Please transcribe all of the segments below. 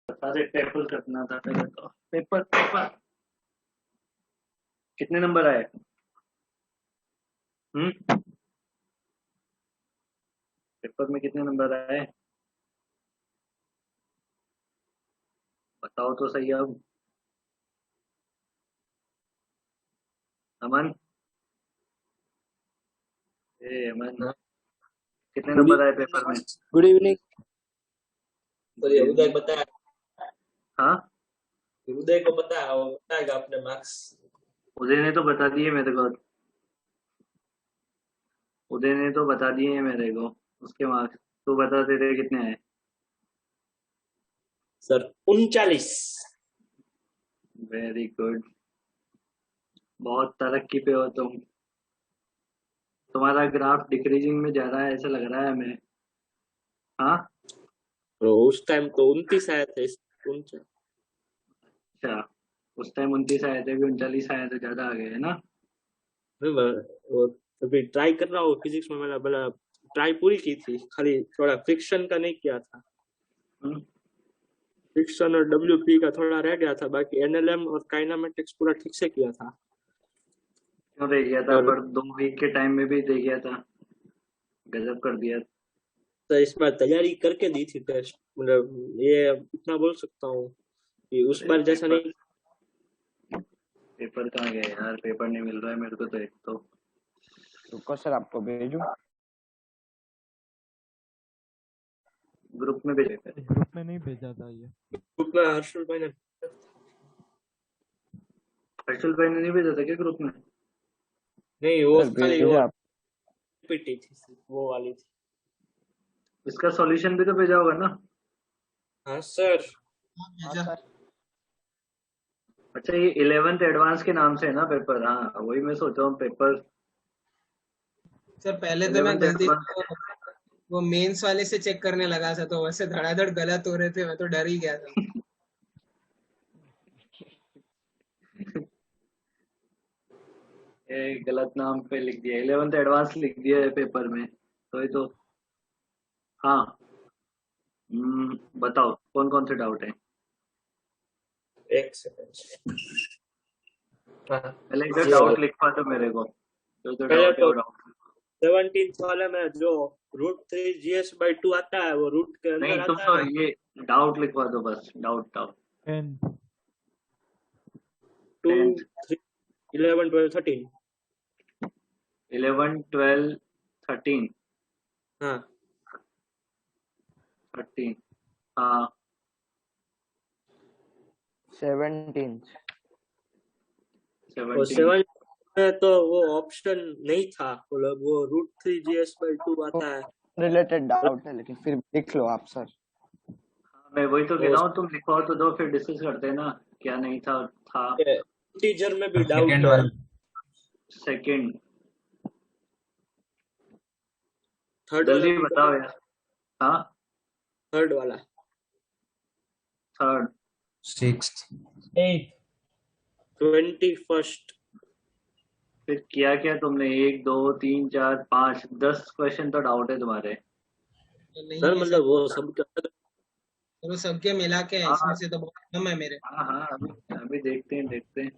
सारे पेपर करना था पहले तो। पेपर पेपर कितने नंबर आए? हम्म। पेपर में कितने नंबर आए? बताओ तो सही अब। अमन, ए अमन, हाँ, कितने गुड नंबर आए पेपर में? Good evening. गुड सॉरी, उदय इवनिंग। बताया, हाँ, उदय को पता है, वो बताएगा अपने मार्क्स। उदय ने तो बता दिए मेरे को। उदय ने तो बता दिए हैं मेरे को उसके मार्क्स। तू बता तेरे कितने आए? सर 39। Very good. बहुत तरक्की पे हो तुम। तुम्हारा ग्राफ डिक्रीजिंग में जा रहा है ऐसा लग रहा है हमें। हाँ। तो उस टाइम तो 29 आए थे, 39। अच्छा, उस टाइम 29 आए थे, अभी 39 आए थे, ज्यादा आ गए है ना। वो अभी ट्राई कर रहा हूँ फिजिक्स में, मैंने बोला ट्राई पूरी की थी, खाली थोड़ा फ्रिक्शन का नहीं किया था। हम्म। फ्रिक्शन और डब्ल्यूपी का थोड़ा रह गया था, बाकी एनएलएम और काइनेमेटिक्स पूरा ठीक से किया था। क्यों दे गया था? और पर 2 वीक के टाइम में भी दे गया था। गजब कर दिया। तो इस बार तैयारी करके दी थी टेस्ट, मतलब ये इतना बोल सकता हूँ कि उस अरे बार जैसा पेपर, नहीं। पेपर कहाँ गए यार? पेपर नहीं मिल रहा है मेरे को तो एक तो। रुको सर, आपको भेजूं? ग्रुप में भेजे थे। ग्रुप में नहीं भेजा था ये। ग्रुप में हर्षल भाई ने हर्षल भाई ने नहीं भेजा था क्या ग्रुप में? नहीं, वो सर खाली वो भेजा आप। पीटी थी, वो वाली थी। इसका सॉल्यूशन भी तो भेजा होगा ना? हाँ सर। हाँ सर। अच्छा, ये 11th एडवांस के नाम से है ना पेपर? हाँ, वही मैं सोच रहा हूँ पेपर। सर पहले तो मैं 11th गलती एडवांस। से वो मेंस वाले से चेक करने लगा था, तो वैसे धड़ाधड़ गलत हो रहे थे, मैं तो डर ही गया था। ये गलत नाम पे लिख दिया, 11th एडवांस लिख दिया है पेपर में, तो ये तो। हाँ। बताओ कौन कौन से डाउट है? एक सेकंड। हाँ, पहले इधर ये डाउट लिखवा दो मेरे को, जो जो पहले डाउट है तो वो डाउट। 17th वाले में जो √3 GS/2 आता है, वो रूट के नहीं, अंदर तुम आता है तो ना। ये डाउट लिखवा दो बस, डाउट डाउट। 10 2 10th, 3 11 12 13। 11 12 13। हाँ, 13। हाँ। 17। और 17। 7 में तो वो ऑप्शन नहीं था, मतलब वो √3 GS/2 आता है। रिलेटेड डाउट है, लेकिन फिर लिख लो आप सर। मैं वही तो कह वो रहा हूँ, तुम लिखवाओ तो दो, फिर डिस्कस करते हैं ना। क्या नहीं था था। इंटीजर में भी डाउट सेकेंड है। वाला। सेकंड। थर्ड वाला जल्दी भी बताओ यार। हाँ। थर्ड वाला। थर्ड। 6th। 21st। फिर किया क्या तुमने? 1 2 3 4 5 10 क्वेश्चन तो डाउट है तुम्हारे। तो नहीं सर है सर, मतलब वो सब वो सबके मिला के है, इसमें हाँ से तो बहुत कम है मेरे। हाँ हाँ, अभी अभी देखते हैं देखते हैं।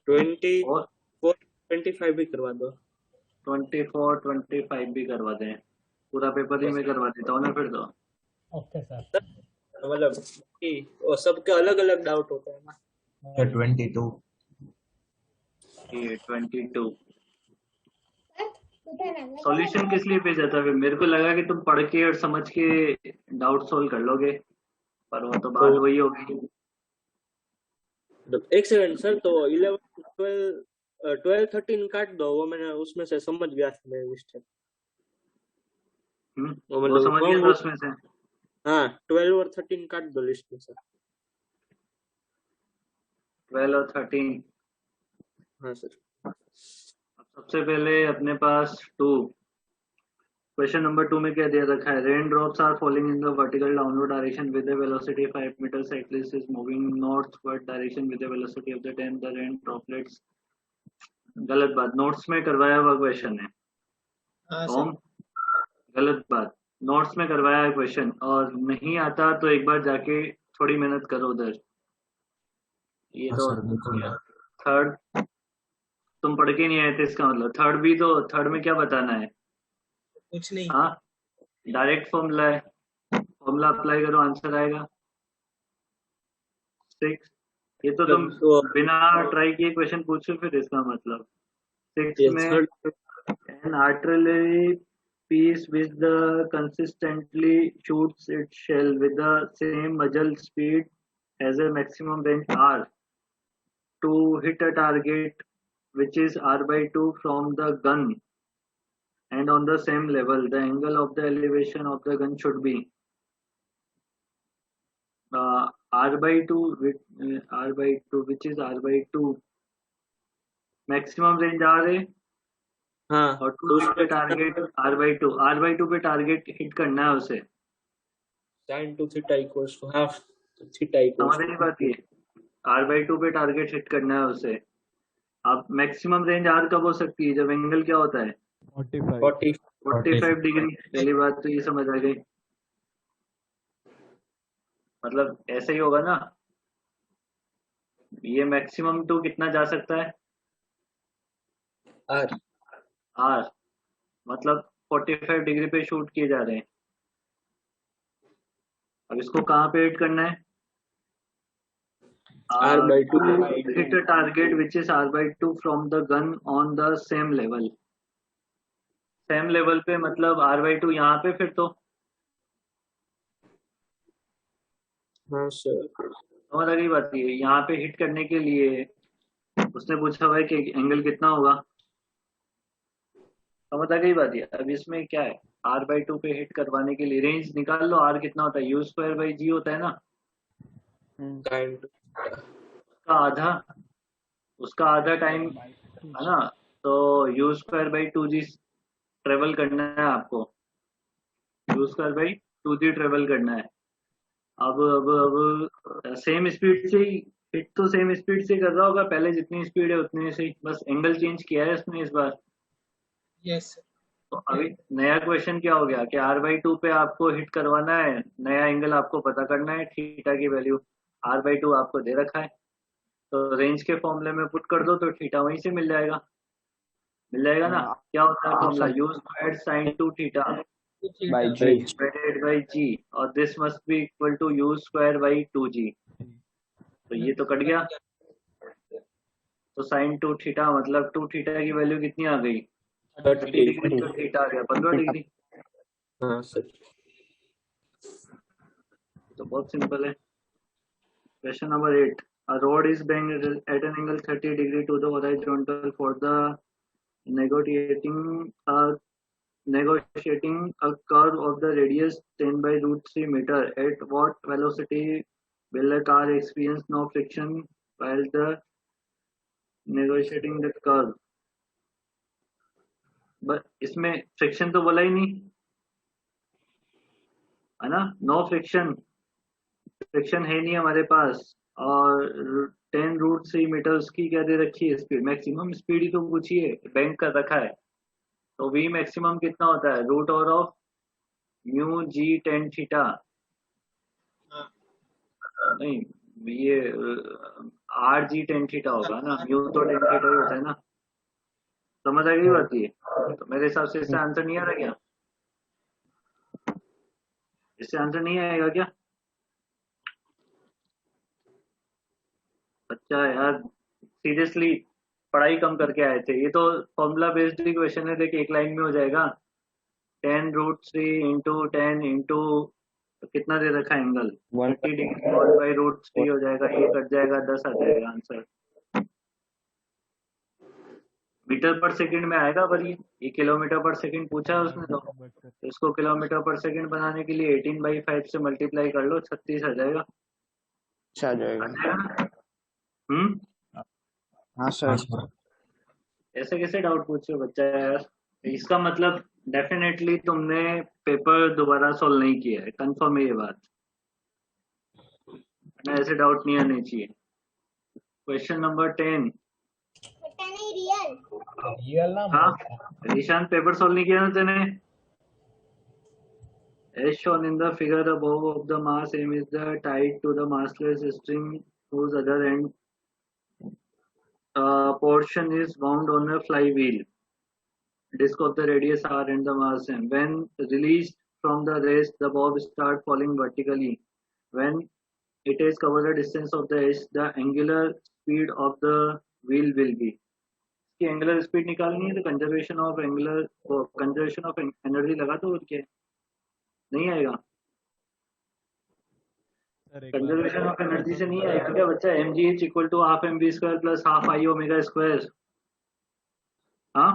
24 और 25 भी करवा दो। 24 25 भी करवा दें। पूरा पेपर ही मैं करवा देता हूँ ना फिर तो। Okay sir. मतलब कि वो सबके अलग अलग डाउट होते हैं ना। 22। ये 22। सॉल्यूशन किस लिए भेजा था फिर? मेरे को लगा कि तुम पढ़ के और समझ के डाउट सोल्व कर लोगे, पर वो तो तो बात वही होगी। एक सेकंड सर, तो 11 12 12 13 काट दो, वो मैंने उसमें से समझ गया था मेरे मिस्टेक। वो वो मतलब समझ गया था रॉन्ग। उसमें से। हाँ, 12 और 13 काट दो लिस्ट में सर। 12 और 13। हाँ सर। सबसे पहले अपने पास टू। क्वेश्चन नंबर 2 में क्या दिया रखा है? Rain drops are falling in the vertical downward direction with a velocity 5 meters. Cyclist is moving northward direction with a velocity of the 10. The rain droplets। गलत बात, नोट्स में करवाया हुआ क्वेश्चन है। हाँ सर। टॉम, गलत बात। नोट्स में करवाया है क्वेश्चन, और नहीं आता तो एक बार जाके थोड़ी मेहनत करो उधर। ये हाँ तो सर देख लिया। थर्ड तुम पढ़ के नहीं आए थे, इसका मतलब थर्ड भी, तो थर्ड में क्या बताना है? कुछ नहीं। हाँ, डायरेक्ट फॉर्मूला है, फॉर्मूला अप्लाई करो, आंसर आएगा। 6, ये तो तुम तो बिना ट्राई किए क्वेश्चन पूछो, फिर इसका मतलब 6 ये में third an artillery piece which the consistently shoots its shell with the same muzzle speed has a maximum range r to hit a target which is r by 2 from the gun and on the same level. The angle of the elevation of the gun should be r by 2 r by 2 which is r by 2 maximum range r है, हाँ और तो 2 उसमें पे target r by 2 पे target hit करना है उसे। sin to theta equals to half theta equals समझ नहीं to पाती है, r/2 पे टारगेट हिट करना है उसे। अब मैक्सिमम रेंज r कब हो सकती है? जब एंगल क्या होता है? 45 40 45 डिग्री। पहली बात तो ये समझ आ गई, मतलब ऐसे ही होगा ना, ये मैक्सिमम टू कितना जा सकता है? r r, मतलब 45 डिग्री पे शूट किए जा रहे हैं। अब इसको कहाँ पे हिट करना है? r by 2 hit a target which is r/2 from the gun on the same level। Same level पे मतलब r/2 यहाँ पे, फिर तो हाँ सर समझ आ गई बात। ये यहाँ पे हिट करने के लिए उसने पूछा हुआ है कि एंगल कितना होगा, समझ आ गई बात। ये अब इसमें क्या है, r/2 पे हिट करवाने के लिए रेंज निकाल लो, r कितना होता है? u²/g होता है ना, sin to उसका आधा, उसका आधा टाइम है ना, तो u²/2g ट्रेवल करना है आपको, u²/2g ट्रेवल करना है। अब सेम स्पीड से ही हिट, तो सेम स्पीड से कर रहा होगा, पहले जितनी स्पीड है उतनी से ही, बस एंगल चेंज किया है इसने इस बार। यस। तो अभी नया क्वेश्चन क्या हो गया कि r/2 पे आपको हिट करवाना है, नया एंगल आपको पता करना है, थीटा की वैल्यू r/2 आपको दे रखा है, तो रेंज के फॉर्मूले में पुट कर दो तो थीटा वहीं से मिल जाएगा, ना। क्या होता है formula? u²sin2 θ by G. divided by g, और this must be equal to u²/2g। तो ये तो कट गया, तो sin2 θ मतलब 2 θ की वैल्यू कितनी आ गई? 30 डिग्री, तो थीटा आ गया 15 डिग्री। हाँ सर तो बहुत सिंपल है। Question number 8, a rod is bent at an angle 30 degree to the horizontal for the negotiating a curve of the radius 10/√3 meter. At what velocity will the car experience no friction while the negotiating the curve? बस इसमें friction तो बोला ही नहीं है ना, no friction, friction है नहीं हमारे पास, और 10√3 मीटर्स की क्या दे रखी है स्पीड, मैक्सिमम स्पीड ही तो पूछी है, बैंक कर रखा है, तो v मैक्सिमम कितना होता है? √ओवर of mu g tan theta, नहीं ये r/g tan θ होगा ना, म्यू तो tan θ ही होता है ना। समझ आ गई बात ये? तो मेरे हिसाब से इससे आंसर नहीं आ रहा क्या? इससे आंसर नहीं आएगा क्या? अच्छा यार, सीरियसली पढ़ाई कम करके आए थे, ये तो फॉर्मूला बेस्ड ही क्वेश्चन है, देखिए एक लाइन में हो जाएगा। 10√3 इंटू 10 इंटू कितना दे रखा है एंगल? 30 डिग्री, 1/√3 हो जाएगा, ये कट जाएगा, 10 आ जाएगा आंसर। मीटर पर सेकंड में आएगा, पर ये किलोमीटर पर सेकंड पूछा है उसने, तो इसको किलोमीटर पर सेकंड बनाने के लिए 18/5 से मल्टीप्लाई कर लो, 36 आ जाएगा। अच्छा आ जाएगा। हाँ हाँ सर। सर। ऐसे कैसे डाउट पूछे हो बच्चा यार? इसका मतलब डेफिनेटली तुमने पेपर दोबारा सॉल्व नहीं किया है, कंफर्म है ये बात, ना ऐसे डाउट नहीं आने चाहिए। क्वेश्चन नंबर 10, रियल ना हाँ ईशान पेपर सॉल्व नहीं किया ना तेने? As shown in the figure above of the mass m is the tied to the massless string whose other end portion is wound on a flywheel. Disk of the radius r and the mass m. When released from the rest, the bob start falling vertically. When it has covered the distance of the edge, the angular speed of the wheel will be. इसकी angular speed निकालनी है तो conservation of energy लगा दो और क्या नहीं आएगा सर एक बार कंजर्वेशन ऑफ एनर्जी से नहीं आएगा क्या बच्चा mgh equal to half mv square plus half i omega square हाँ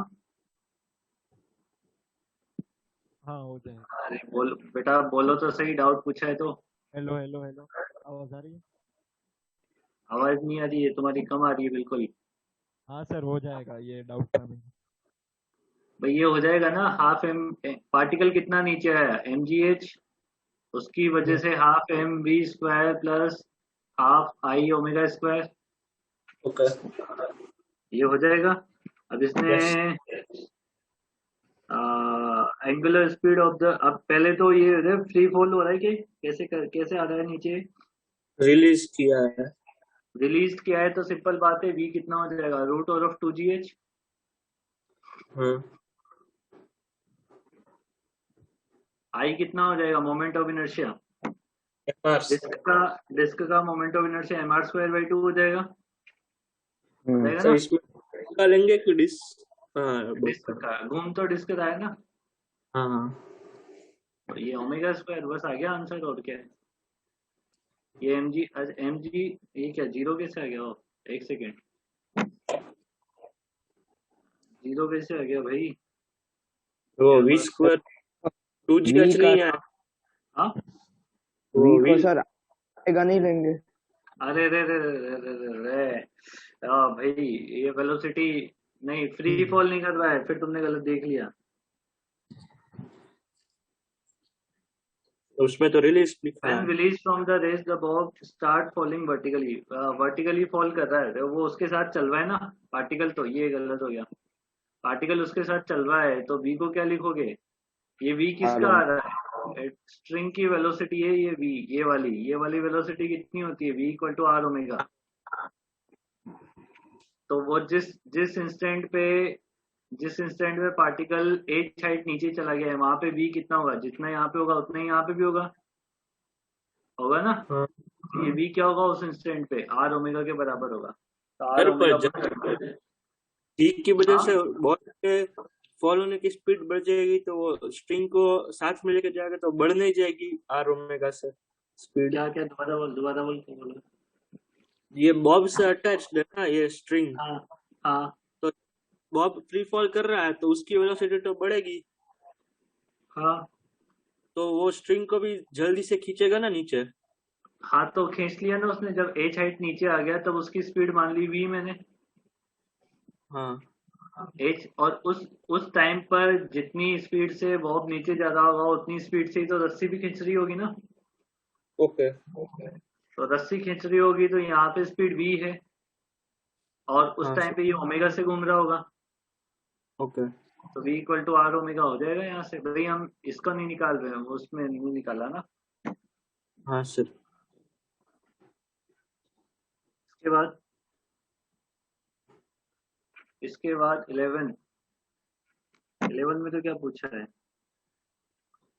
हाँ हो जाएगा। अरे बोल बेटा बोलो तो सही डाउट पूछा है तो हेलो हेलो हेलो आवाज आ रही है? आवाज नहीं आ रही है तुम्हारी कम आ रही है बिल्कुल हाँ सर हो जाएगा, ये डाउट था मेरा। भाई ये हो जाएगा ना हाफ एम पार्टिकल कितना नीचे आया mgh उसकी वजह से half mv square plus half i omega square okay ये हो जाएगा अब इसने एंगुलर स्पीड ऑफ द अब पहले तो ये फ्री फॉल हो रहा है कि कैसे आ रहा है नीचे रिलीज किया है रिलीज किया है तो सिंपल बात है v कितना हो जाएगा रूट ओवर ऑफ 2gh हाँ i कितना हो जाएगा moment of inertia MR disc का moment of inertia mr square by 2 हो जाएगा जाएगा सर ना इसमें निकालेंगे कि डिस हाँ डिस्क का घूम तो डिस्क का है ना हाँ हाँ तो ये ओमेगा स्क्वायर बस आ गया आंसर और क्या है ये mg ये क्या जीरो कैसे आ गया ओ, एक सेकेंड जीरो कैसे आ गया भाई वो v स्क्वायर 2gh का- नहीं है हाँ वो वी को v सर आएगा नहीं लेंगे। अरे रे रे रे रे रे रे रे भाई ये वेलोसिटी नहीं फ्री फॉल नहीं कर रहा है फिर तुमने गलत देख लिया उसमें तो रिलीज लिखा When है released from the race, the bob start falling vertically. Vertically fall कर रहा है तो वो उसके साथ चल रहा है ना पार्टिकल तो ये गलत हो गया पार्टिकल उसके साथ चल रहा है तो v को क्या लिखोगे ये v किसका आ रहा है स्ट्रिंग की वेलोसिटी है ये v ये वाली वेलोसिटी कितनी होती है v equal to r omega तो वो जिस इंस्टेंट पे पार्टिकल एच हाइट नीचे चला गया है वहां पे v कितना होगा जितना यहाँ पे होगा उतना ही यहाँ पे भी होगा ना हाँ। ये v क्या होगा उस इंस्टेंट पे आर ओमेगा के बराबर होगा तो आर सर, पर ओमेगा g की वजह हाँ। से बहुत के फॉल होने की स्पीड बढ़ जाएगी तो वो स्ट्रिंग को साथ में लेके जाएगा तो बढ़ नहीं जाएगी आर ओमेगा से स्पीड क्या क्या दोबारा बोल क्या बोला ये बॉब से अटैच्ड है ना ये स्ट्रिंग हाँ हाँ बॉब फ्री फॉल कर रहा है तो उसकी वेलोसिटी तो बढ़ेगी हाँ तो वो स्ट्रिंग को भी जल्दी से खींचेगा ना नीचे हाँ तो खींच लिया ना उसने जब एच हाइट नीचे आ गया तब उसकी स्पीड मान ली v मैंने हाँ एच और उस टाइम पर जितनी स्पीड से बॉब नीचे जा रहा होगा उतनी स्पीड से ही तो रस्सी भी खींच रही होगी ना ओके तो रस्सी खींच रही होगी तो यहाँ पे स्पीड v है और उस हाँ, टाइम पे ये ओमेगा से घूम रहा होगा ओके तो v equal to r omega हो जाएगा यहाँ से भाई हम इसका नहीं निकाल रहे हैं उसमें नहीं निकाला ना हाँ सर इसके बाद 11 में तो क्या पूछा है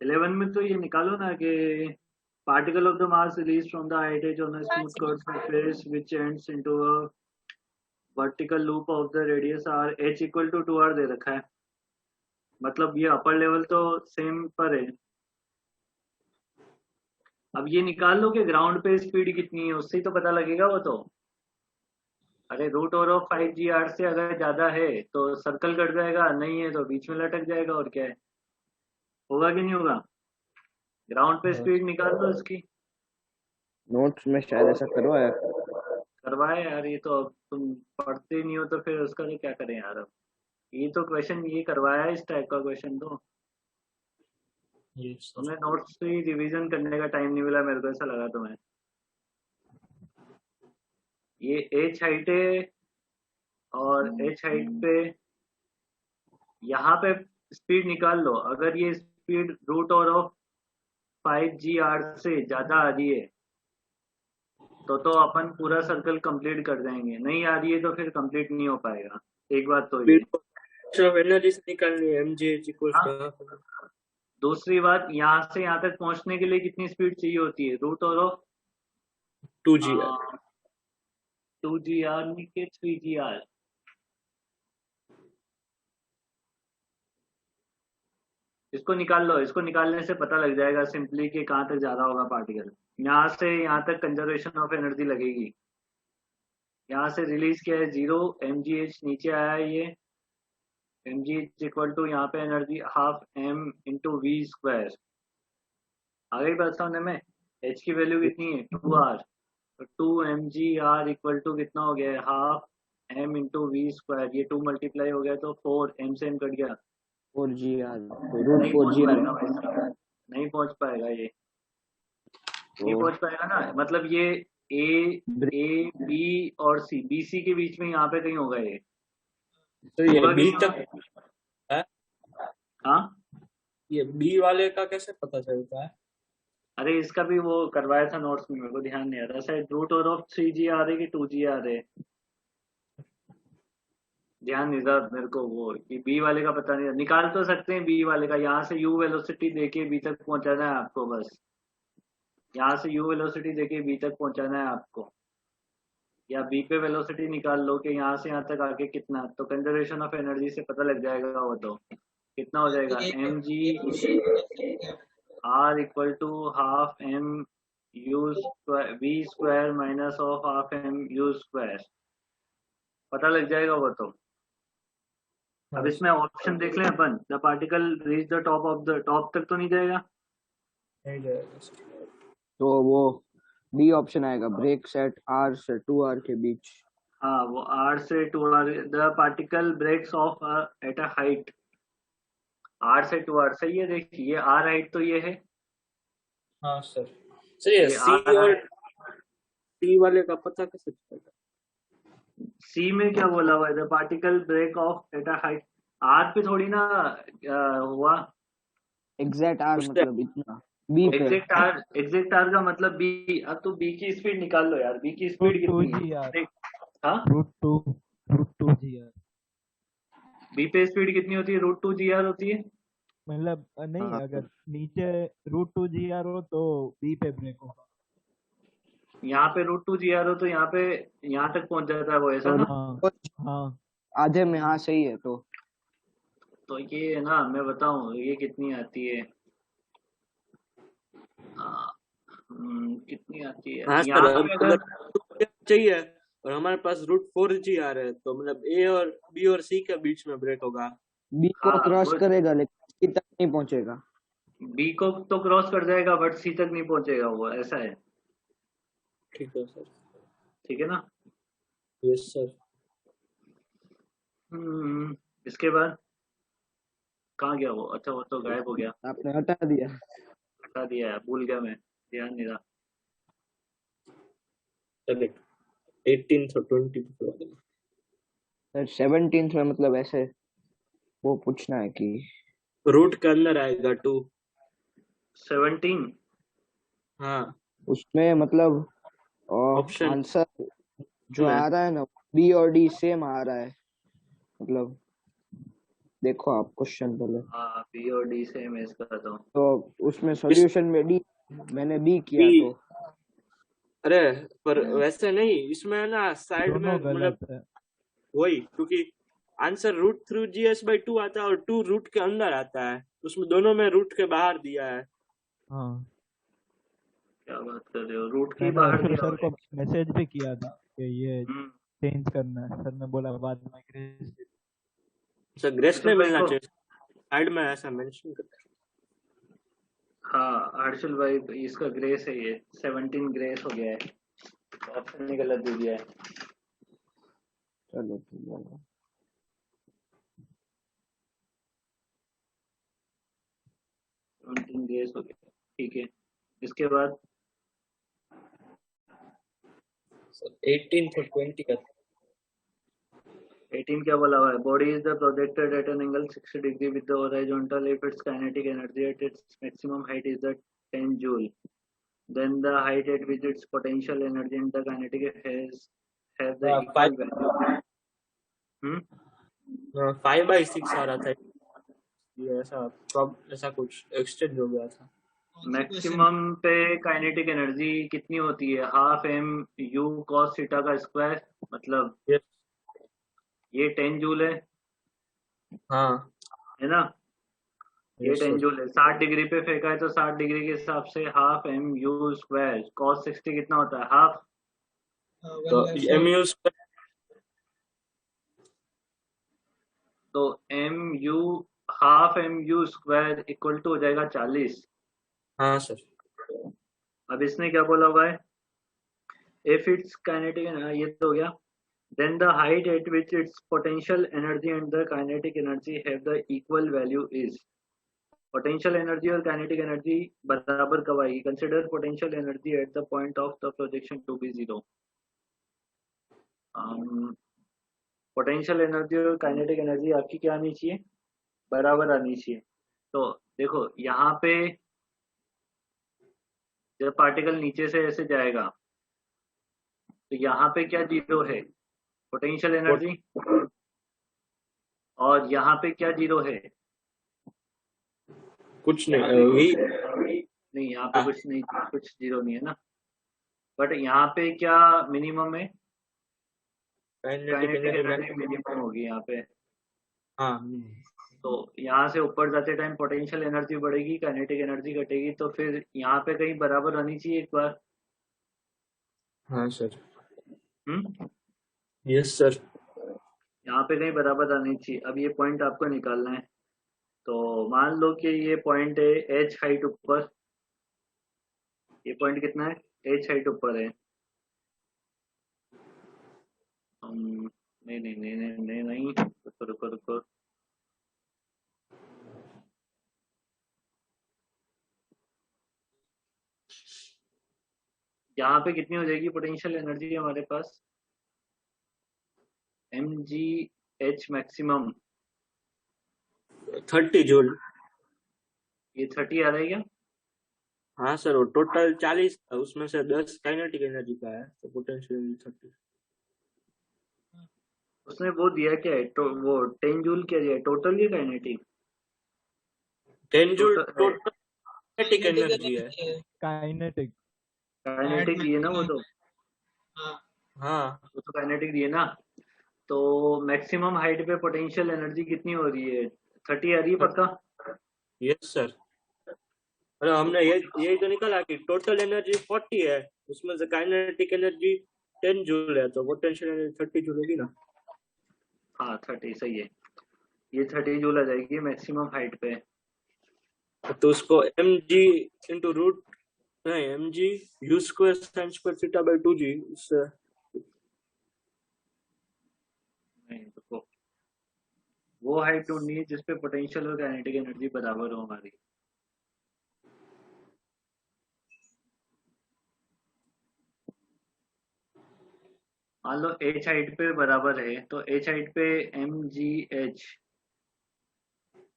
11 में तो ये निकालो ना कि particle of the mass released from the height edge on a smooth curved surface which ends into a vertical loop of the radius r h equal to 2r दे रखा है मतलब ये अपर लेवल तो सेम पर है अब ये निकाल लो कि ग्राउंड पे स्पीड कितनी है उससे ही तो पता लगेगा वो तो अरे रूट ओवर ऑफ 5gr से अगर ज्यादा है तो सर्कल कट जाएगा नहीं है तो बीच में लटक जाएगा और क्या है होगा कि नहीं होगा ग्राउंड पे स्पीड निकाल लो इसकी नोट्स में शायद ऐसा करवाया। करवाए यार ये तो अब तुम पढ़ते नहीं हो तो फिर उसका तो क्या करें यार अब ये तो क्वेश्चन ये करवाया है इस टाइप का क्वेश्चन तो तुम्हें नोट्स से रिवीजन करने का टाइम नहीं मिला मेरे को ऐसा लगा तुम्हें ये एच हाइट है और एच हाइट पे यहाँ पे स्पीड निकाल लो अगर ये speed root over of 5 GR से ज्यादा आ रही है तो अपन पूरा सर्कल कंप्लीट कर देंगे, नहीं आ रही है तो फिर कंप्लीट नहीं हो पाएगा। एक बात तो ये। ऑफ एनर्जी से निकालनी है mgh इक्वल्स हाँ। दूसरी बात, यहाँ से यहाँ तक पहुंचने के लिए कितनी स्पीड चाहिए होती है? रूट ओवर 2gr 2GR के 3GR। इसको निकाल लो, इसको निकालने से पता लग जाएगा सिंपली कि कहाँ तक जा रहा होगा पार्टिकल। यहाँ से यहाँ तक कंजर्वेशन ऑफ एनर्जी लगेगी। यहाँ से रिलीज किया है 0 mgh, नीचे आया है ये mgh इक्वल टू यहाँ पे energy half m into we square. आ गई बात समझ में? h की वैल्यू कितनी है? 2r। तो 2 mgr इक्वल टू कितना हो गया है? Half m into we square. ये 2 मल्टीप्लाई हो गया तो 4 m से m कट गया। 4GR रूट नहीं पहुंच 4GR पाएगा भाई साहब, नहीं पहुंच पाएगा ये, नहीं पहुंच पाएगा ना। मतलब ये ए बी और सी, बी सी के बीच में यहाँ पे कहीं होगा ये। तो ये होगा बी कि तक है? हाँ, ये बी वाले का कैसे पता चलता है? अरे इसका भी वो करवाया था नोट्स में, मेरे को ध्यान नहीं आ रहा। शायद रूट ओवर ऑफ 3GR है कि 2GR है, ध्यान नहीं रहा मेरे को। वो कि बी वाले का पता नहीं, निकाल तो सकते हैं बी वाले का। यहाँ से यू वेलोसिटी देके बी तक पहुंचाना है आपको, बस यहाँ से यू वेलोसिटी देके बी तक पहुंचाना है आपको, या बी पे वेलोसिटी निकाल लो कि यहाँ से यहाँ तक आके कितना, तो कंजर्वेशन ऑफ एनर्जी से पता लग जाएगा वो। तो कितना हो जाएगा? mg r equal to half m u square v square minus of half m u square, पता लग जाएगा वो तो। अब इसमें ऑप्शन देख लें अपन। The particle reach the top of the, top तक तो नहीं जाएगा? नहीं जाएगा। तो वो बी ऑप्शन आएगा, ब्रेक्स एट R से 2R के बीच। हाँ, वो r से 2r, the particle breaks off at a height r से 2r। सही है, देखिए ये r हाइट तो ये है, हाँ सर। सर ये ये सी r और height। टी वाले का पता कैसे चलेगा? सी में क्या बोला हुआ है? The particle break off at a height. r पे थोड़ी ना हुआ। एग्जैक्ट R उससे मतलब इतना, बी पे। एग्जैक्ट r का मतलब b। अब तो b की स्पीड निकाल लो यार, b की स्पीड रूट कितनी 2GR है? हाँ, रूट 2GR b पे स्पीड कितनी होती है? रूट 2GR होती है। मतलब नहीं, हाँ, अगर नीचे रूट 2GR हो तो बी पे ब्रेक होगा। यहाँ पे रूट 2GR हो तो यहाँ पे यहाँ तक पहुंच जाता है वो, ऐसा ना? हाँ हाँ आधे में, हाँ सही है। तो ये है ना, मैं बताऊं ये कितनी आती है। कितनी आती है हाँ सर, यहाँ पे? अगर अगर चाहिए और हमारे पास रूट 4GR है तो मतलब ए और बी और सी के बीच में ब्रेक होगा। बी को हाँ, क्रॉस वो करेगा लेकिन सी तक नहीं पहुंचेगा। बी को तो क्रॉस कर जाएगा बट सी तक नहीं पहुंचेगा वो, ऐसा है। ठीक है सर। ठीक है ना? Yes sir. इसके बाद कहाँ गया वो? अच्छा, वो तो गायब हो गया, आपने हटा दिया। हटा दिया है, भूल गया मैं, ध्यान नहीं रहा। चलिए 18 और 20 सर 17th में मतलब ऐसे वो पूछना है कि रूट के अंदर आएगा 2। 17? हाँ, उसमें मतलब ऑप्शन आंसर जो आ रहा है ना, बी और डी सेम आ रहा है। मतलब देखो आप क्वेश्चन पहले, हाँ, बी और डी सेम है इसका तो उसमें सॉल्यूशन में डी, मैंने बी किया बी। तो अरे पर वैसे नहीं, इसमें ना साइड में दोनों मतलब गलत है। वही, क्योंकि आंसर रूट थ्रू GS/2 आता है और 2 रूट के अंदर आता है, उसमें दोनों में रूट के बाहर दिया है। हाँ, क्या बात कर रहे हो? रूट के मैंने बाहर अफसर दिया सर हुआ को मैसेज भी किया था कि ये है। चेंज करना है। सर ने बोला बाद में ग्रेस दे। सर ग्रेस नहीं हर्षल भाई मिलना को, चाहिए, साइड में ऐसा मेंशन करते हैं। हाँ हर्षल भाई, इसका ग्रेस है ये, 17 ग्रेस हो गया है, ऑप्शन ने गलत दे दिया है। चलो ठीक है। 17 ग्रेस हो गया, ठीक है। इसके बाद 18 और 20 का 18 क्या बोला हुआ है? Body is the projected at an angle 60 degree with the horizontal if it's kinetic energy at its maximum height is the 10 joule. Then the height at which its potential energy and the kinetic have the equal value. 5/6 आ रहा था ये, ऐसा कुछ extend हो गया था। Maximum पे kinetic energy कितनी होती है? Half m u cos theta का स्क्वायर, मतलब Yes. ये 10 जूल है हाँ ना? ये yes, 10 sir. जूल है। 60 डिग्री पे फेंका है तो 60 डिग्री के हिसाब से half m u square cos 60 कितना होता है? हाफ। तो mu स्क्वायर, तो m u half m u square equal to हो जाएगा 40। हाँ सर। अब इसने क्या बोला हुआ है? इफ इट्स काइनेटिक, ये तो हो गया। Then the height at which its potential energy and the kinetic energy have the equal value is. Potential energy और kinetic energy बराबर कब आएगी? Consider potential energy at the point of the projection to be 0. Potential energy और kinetic energy आपकी क्या आनी चाहिए? बराबर आनी चाहिए। तो देखो यहाँ पे जब पार्टिकल नीचे से ऐसे जाएगा तो यहाँ पे क्या जीरो है? Potential energy. और यहाँ पे क्या जीरो है? कुछ नहीं, वही नहीं, यहाँ पे कुछ नहीं, कुछ जीरो नहीं है ना। बट यहाँ पे क्या मिनिमम है? काइनेटिक एनर्जी मिनिमम होगी यहाँ पे। हाँ, तो यहाँ से ऊपर जाते टाइम पोटेंशियल एनर्जी बढ़ेगी, काइनेटिक एनर्जी घटेगी, तो फिर यहाँ पे कहीं बराबर आनी चाहिए एक बार। हाँ सर। हम्म यस सर। यहाँ पे कहीं बराबर आनी चाहिए। अब ये पॉइंट आपको निकालना है। तो मान लो कि ये पॉइंट है एच हाइट ऊपर। ये पॉइंट कितना है? एच हाइट ऊपर है। नहीं नहीं नहीं नहीं नहीं नहीं, रुको रुको रुको। यहाँ पे कितनी हो जाएगी पोटेंशियल एनर्जी हमारे पास? mgh maximum 30 joule. ये 30 आ रहा है क्या? हाँ सर, वो टोटल 40 था, उसमें से 10 काइनेटिक एनर्जी का है, तो पोटेंशियल 30। उसने वो दिया क्या है? वो 10 जूल क्या दिया है? टोटल या kinetic? 10 joule total total kinetic energy है। काइनेटिक काइनेटिक दिए ना वो तो। हाँ वो तो काइनेटिक दिए ना। तो मैक्सिमम हाइट पे पोटेंशियल एनर्जी कितनी हो रही है? 30 आ रही है पक्का? Yes sir. अरे हमने यही तो निकाला कि टोटल एनर्जी 40 है, उसमें से काइनेटिक एनर्जी 10 जूल है, तो पोटेंशियल एनर्जी 30 जूल होगी ना। हाँ 30 सही है। ये 30 जूल आ जाएगी मैक्सिमम हाइट पे। तो उसको mg इंटू रूट नहीं mg u square sine square theta by 2g इससे नहीं, देखो वो हाइट ढूंढनी है जिसपे पोटेंशियल और काइनेटिक एनर्जी बराबर हो हमारी। मान लो एच हाइट पे बराबर है, तो एच हाइट पे mgh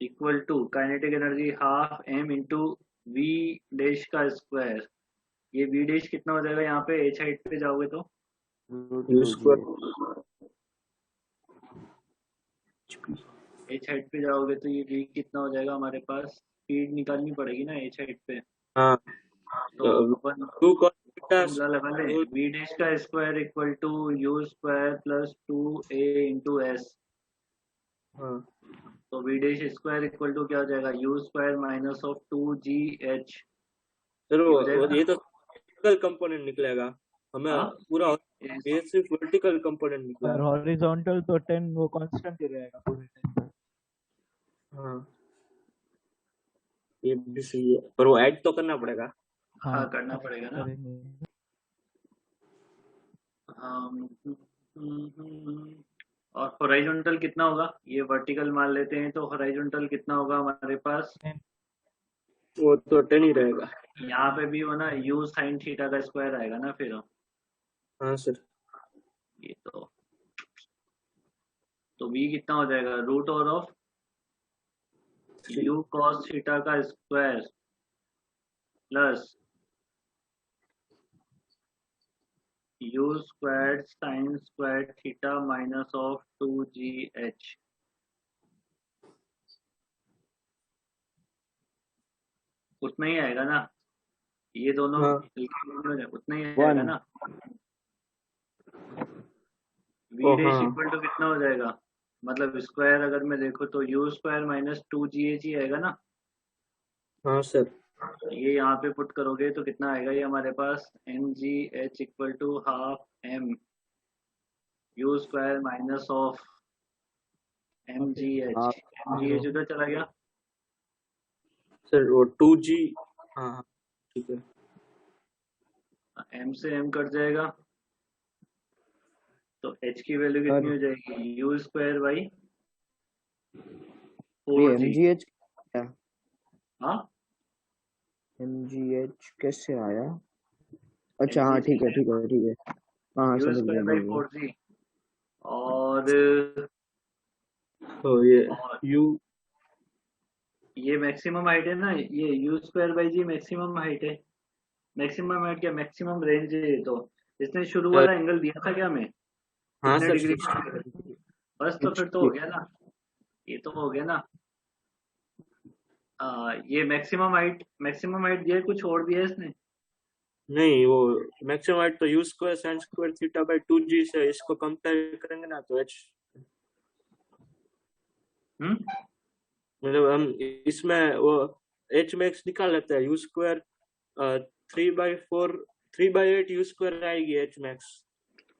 equal to kinetic energy half m into v dash का स्क्वायर। ये वी डैश कितना हो जाएगा यहाँ पे एच हाइट पे जाओगे तो? u स्क्वायर एच हाइट पे जाओगे तो ये वी कितना हो जाएगा हमारे पास? स्पीड निकालनी पड़ेगी ना एच हाइट पे। हाँ तो अपन 2 cos थीटा फॉर्मूला लगा ले, वी डैश का square equal to u square plus 2a into s. हाँ तो v dash square equal to क्या हो जाएगा? U square minus of 2gh। चलो हो जाएगा ये तो वर्टिकल कंपोनेंट निकलेगा हमें। हाँ? पूरा ये सिर्फ वर्टिकल कंपोनेंट निकला और है। हॉरिजॉन्टल तो 10 वो कांस्टेंट ही रहेगा पूरे टाइम। हाँ ये भी सही है, पर वो ऐड तो करना पड़ेगा। हाँ करना पड़ेगा ना। करेंगे। और हॉरिजॉन्टल कितना होगा? ये वर्टिकल मान लेते हैं, तो हॉरिजॉन्टल कितना होगा हमारे पास? वो तो 10 ही रहेगा। यहाँ पे भी वो ना यू साइन थीटा का स्क्वायर आएगा ना फिर। हाँ सर। ये तो v कितना हो जाएगा? Root over of U cos theta का square plus u square sine square theta minus of 2gh। उतना ही आएगा ना, ये दोनों हाँ उतना ही आएगा 1 ना। ओ v डैश हाँ इक्वल टू कितना हो जाएगा, मतलब स्क्वायर अगर मैं देखूँ तो u स्क्वायर माइनस 2gh ही आएगा ना। हाँ सर। ये यहाँ पे पुट करोगे तो कितना आएगा, ये हमारे पास mgh equal to half m u square minus of mgh। Half mgh उधर चला गया, सर वो 2G। हाँ हाँ, ठीक है। m से m कट जाएगा तो h की वैल्यू कितनी हो जाएगी, u स्क्वायर बाई ये 4g। mgh क्या, हाँ mgh कैसे आया? अच्छा हाँ mgh ठीक है ठीक है ठीक है, हाँ u समझ स्क्वायर गया बाई समझ गया। 4g। और तो ये और U ये मैक्सिमम हाइट है ना, ये u square by g maximum height है। मैक्सिमम हाइट क्या, मैक्सिमम रेंज है ये तो। इसने शुरू वाला एंगल दिया था क्या हमें, हाँ कितने सर डिग्री 60। बस, तो फिर तो हो गया ना, ये तो हो गया ना। ये मैक्सिमम हाइट दिया है, कुछ और दिया है इसने। नहीं, वो मैक्सिमम हाइट तो U square sine square theta by 2G से, इसको कंपेयर करेंगे ना तो H, मतलब हम इसमें वो H मैक्स निकाल लेते हैं। U स्क्वायर 3/8 U स्क्वायर आएगी H मैक्स।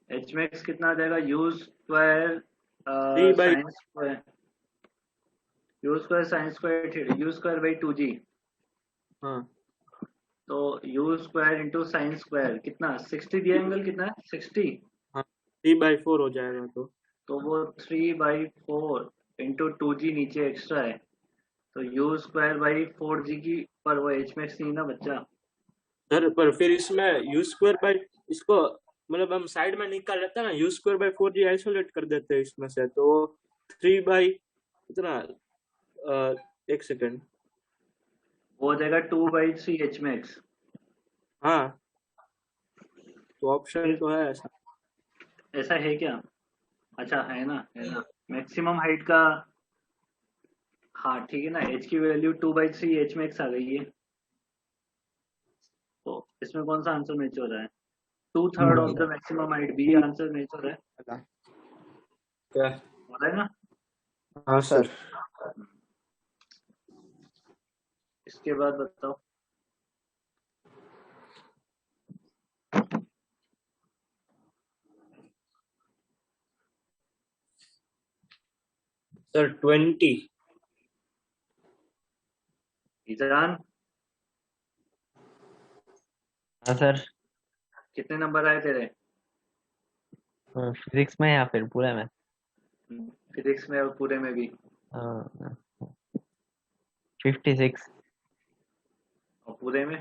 एच मैक्स कितना आ जाएगा, u square 3 by sine square u square by 2g। हाँ तो u square into sine square कितना, 60 दिया एंगल कितना है 60। हाँ 3/4 हो जाएगा तो वो 3/4 इंटू 2g नीचे एक्स्ट्रा है, तो u स्क्वायर बाई 4g की, पर वो एच मैक्स नहीं ना बच्चा। सर। पर फिर इसमें U स्क्वायर बाई, इसको मतलब हम साइड में निकाल लेते हैं ना, U square by 4G isolate कर देते हैं इसमें से, तो 3 बाई कितना, एक सेकेंड, वो हो जाएगा 2/3 एच मैक्स। हाँ तो ऑप्शन तो है ऐसा। ऐसा है क्या, अच्छा है ना, मैक्सिमम हाइट का। हाँ ठीक है ना, h की वैल्यू 2/3 एच मैक्स आ गई है। तो इसमें कौन सा आंसर मैच हो रहा है, 2/3 of the maximum height, B answer match हो रहा है, क्या? हो रहा है ना। हाँ सर सर। इसके बाद बताओ, सर 20। ईजान हाँ सर, कितने नंबर आए तेरे, फिजिक्स में या फिर पूरे में? फिजिक्स में और पूरे में भी, 56, और पूरे में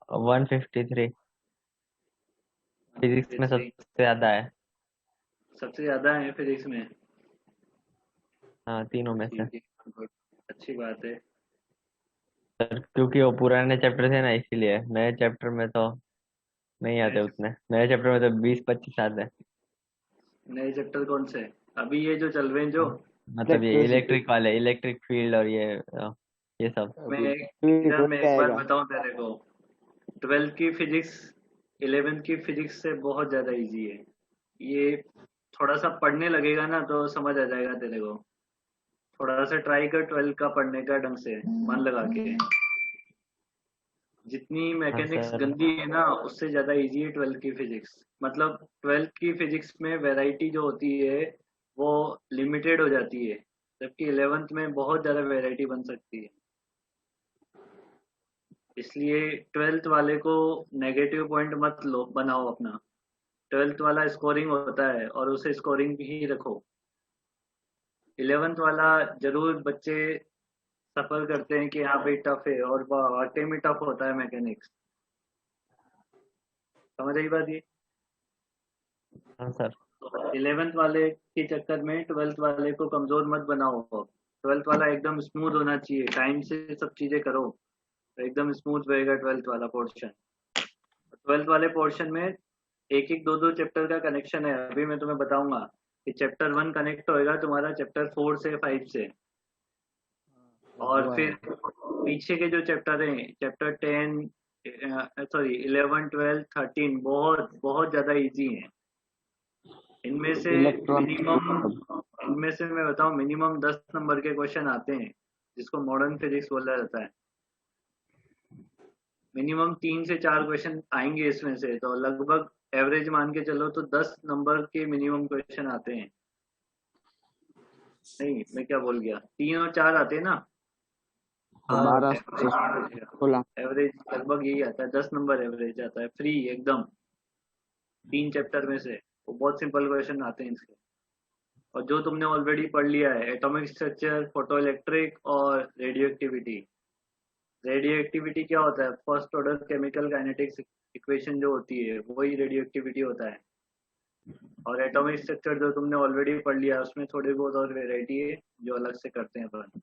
153। फिजिक्स में सबसे ज्यादा है। सबसे ज्यादा है फिजिक्स में। हाँ, तीनों में से। ठीक है, good, अच्छी बात है। सर क्योंकि वो पुराने चैप्टर थे ना, इसीलिए। नए चैप्टर में तो नहीं आते उतने। नए चैप्टर में तो 20-25 आते हैं। नए चैप्टर कौन से, अभी ये जो चल रहे हैं जो, मतलब ये इलेक्ट्रिसिटी इलेक्ट्रिक वाले, इलेक्ट्रिक फील्ड और ये सब। मैं कोई मैं एक बार आएगा। बताऊं तेरे को, 12th की फिजिक्स 11th की फिजिक्स से बहुत ज्यादा इजी है। ये थोड़ा सा पढ़ने लगेगा ना तो समझ आ जाएगा तेरे को। थोड़ा सा ट्राई कर 12th का पढ़ने का ढंग से, मन लगा के। जितनी हाँ मैकेनिक्स सर। गंदी है ना, उससे ज्यादा इजी है 12th की फिजिक्स। मतलब 12th की फिजिक्स में वैरायटी जो होती है वो लिमिटेड हो जाती है, जबकि 11th में बहुत ज्यादा वैरायटी बन सकती है। इसलिए 12th वाले को नेगेटिव पॉइंट मत लो बनाओ अपना। 12th वाला स्कोरिंग होता है और उसे स्कोरिंग ही रखो। 11th वाला जरूर बच्चे सफर करते हैं कि हाँ भाई टफ है, और वाकई में टफ होता है मैकेनिक्स। समझ आई बात ये। हाँ सर। 11th वाले के चक्कर में 12th वाले को कमजोर मत बनाओ। 12th वाला एकदम स्मूथ होना चाहिए, टाइम से सब चीजें करो, तो एकदम स्मूथ रहेगा 12th वाला पोर्शन। 12th वाले पोर्शन में एक एक दो दो चैप्टर का कनेक्शन है। अभी मैं तुम्हें बताऊंगा कि चैप्टर 1 कनेक्ट होएगा तुम्हारा चैप्टर 4 से 5 से, और हुआ फिर है। पीछे के जो चैप्टर हैं, चैप्टर 10 सॉरी 11 12 13 बहुत बहुत ज्यादा इजी हैं। इनमें से मैं बताऊं मिनिमम 10 नंबर के क्वेश्चन आते हैं, जिसको मॉडर्न फिजिक्स बोला जाता है। मिनिमम 3 से 4 क्वेश्चन आएंगे इसमें से, तो लगभग एवरेज मान के चलो तो 10 नंबर के मिनिमम क्वेश्चन आते हैं। नहीं, मैं क्या बोल गया, 3 और 4 आते हैं ना। 12 16 एवरेज लगभग यही आता है, 10 नंबर एवरेज आता है फ्री एकदम 3 चैप्टर में से। वो बहुत सिंपल क्वेश्चन आते हैं इसके। और जो तुमने ऑलरेडी पढ़ लिया है, एटॉमिक स्ट्रक्चर, फोटो इलेक्ट्रिक और रेडियो एक्टिविटी। रेडियो एक्टिविटी क्या होता है, first order chemical kinetics equation जो होती है वही रेडियो एक्टिविटी होता है। और एटॉमिक स्ट्रक्चर जो तुमने ऑलरेडी पढ़ लिया है, उसमें थोड़ी बहुत और वेराइटी है जो अलग से करते हैं अपन।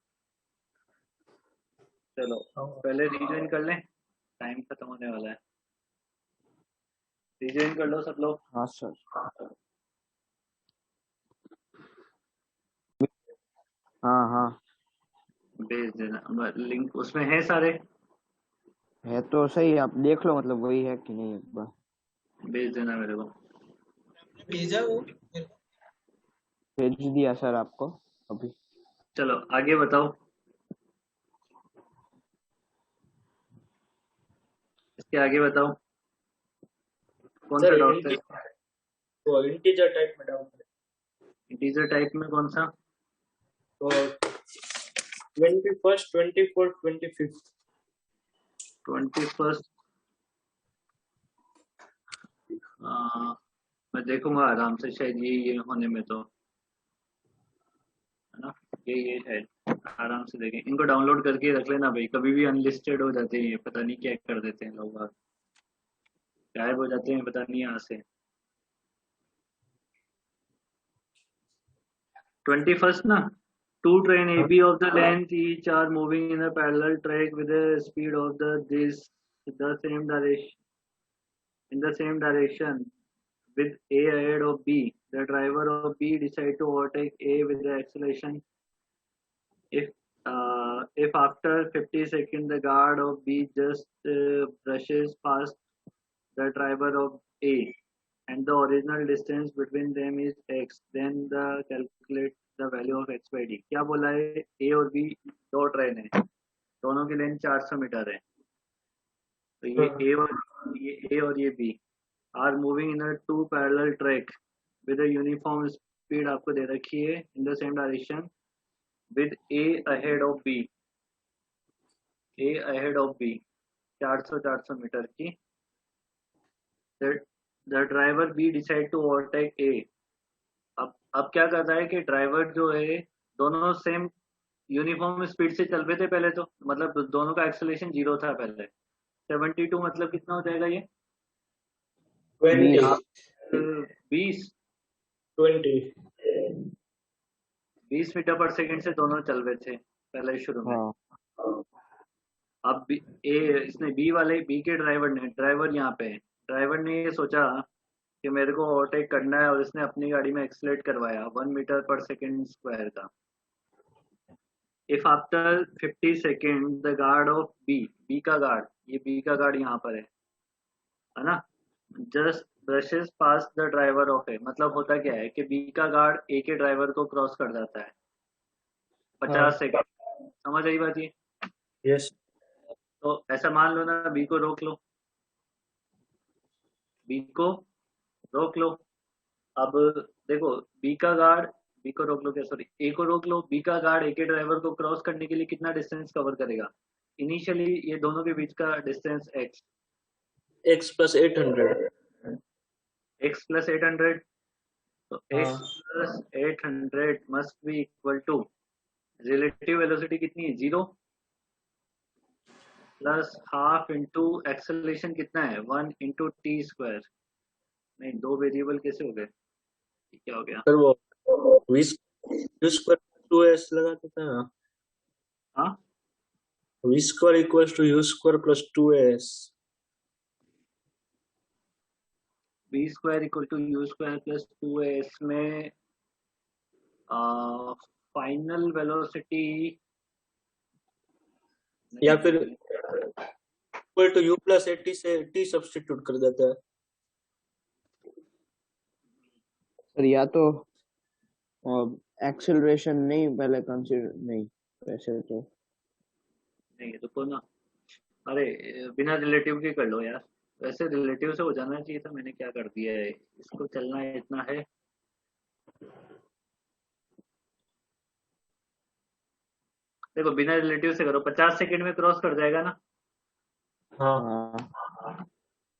चलो पहले रिविजन कर लें, टाइम खत्म होने वाला है। रिविजन कर लो सब लोग। हाँ सर। हाँ हाँ भेज देना लिंक, उसमें है सारे। है तो सही, आप देख लो मतलब वही है कि नहीं, एक बार भेज देना मेरे को। भेजा वो। भेज दिया सर आपको अभी। चलो आगे बताओ, इसके आगे बताओ कौन सा सर डाउट है। तो इंटीजर टाइप में डाउट है। इंटीजर टाइप में कौन सा? तो 21st 24th 25th 21st मैं देखूंगा आराम से, शायद ये होने में तो है ना, ये है। आराम से देखें, इनको डाउनलोड करके रख लेना भाई, कभी भी अनलिस्टेड हो जाते हैं, पता नहीं क्या कर देते हैं लोग, गायब हो जाते हैं पता नहीं यहाँ से। 21st ना, two train AB of the length each are moving in a parallel track with a speed of the same direction in the same direction with A ahead of B. The driver of B decide to overtake A with the acceleration. If after 50 seconds the guard of B just brushes past the driver of A and the original distance between them is x, then the calculate the value of x by d। क्या बोला है, A और B दो train है, दोनों की length 400 metre है। तो ये A और ये B are moving in a two parallel track with a uniform speed आपको दे रखी है in the same direction with A ahead of B। A ahead of B 400 metre की। The driver B decide to overtake A। अब क्या कर रहा है कि ड्राइवर जो है दोनों सेम यूनिफॉर्म स्पीड से चल रहे थे पहले, तो मतलब दोनों का एक्सेलरेशन 0 था पहले। 72 मतलब कितना हो जाएगा ये, 20 20 मीटर पर सेकंड से दोनों चल रहे थे पहले शुरू में। हाँ अब इसने बी के ड्राइवर यहाँ पे है, ड्राइवर ने ये सोचा कि मेरे को ओवरटेक करना है और इसने अपनी गाड़ी में एक्सलेट करवाया 1 मीटर पर सेकंड स्क्वायर का। If after 50 second the guard of B का गार्ड, ये बी का गार्ड यहाँ पर है ना, just brushes past the driver of A. मतलब होता क्या है कि बी का गार्ड ए के ड्राइवर को क्रॉस कर जाता है 50 सेकेंड। समझ आई बात ये? यस। तो ऐसा मान लो ना, बी को रोक लो, बी को रोक लो। अब देखो बी को रोक लो, क्या सॉरी, ए को रोक लो। बी का गार्ड ए के ड्राइवर को क्रॉस करने के लिए कितना डिस्टेंस कवर करेगा? इनिशियली ये दोनों के बीच का distance x plus 800 x plus 800। तो x plus 800 must be equal to relative velocity कितनी है, 0 प्लस हाफ इंटू एक्सेलरेशन कितना है, 1 इंटू टी स्क्वायर। नहीं, दो वेरिएबल कैसे हो गए, क्या हो गया? सर वो v स्क्वायर 2s लगा देता है ना। हाँ V square equals to U square plus 2AS. B square equal to u square plus 2as में फाइनल वेलोसिटी या फिर इक्वल टू U प्लस 80 से T सब्स्टिट्यूट कर देते हैं। सर या तो एक्सेलरेशन नहीं पहले कंसीडर नहीं वैसे तो नहीं रुको ना, अरे बिना रिलेटिव के कर लो यार, वैसे रिलेटिव से हो जाना चाहिए था, मैंने क्या कर दिया है, इसको चलना इतना है। देखो बिना रिलेटिव से करो, 50 सेकंड में क्रॉस कर जाएगा ना, हाँ हाँ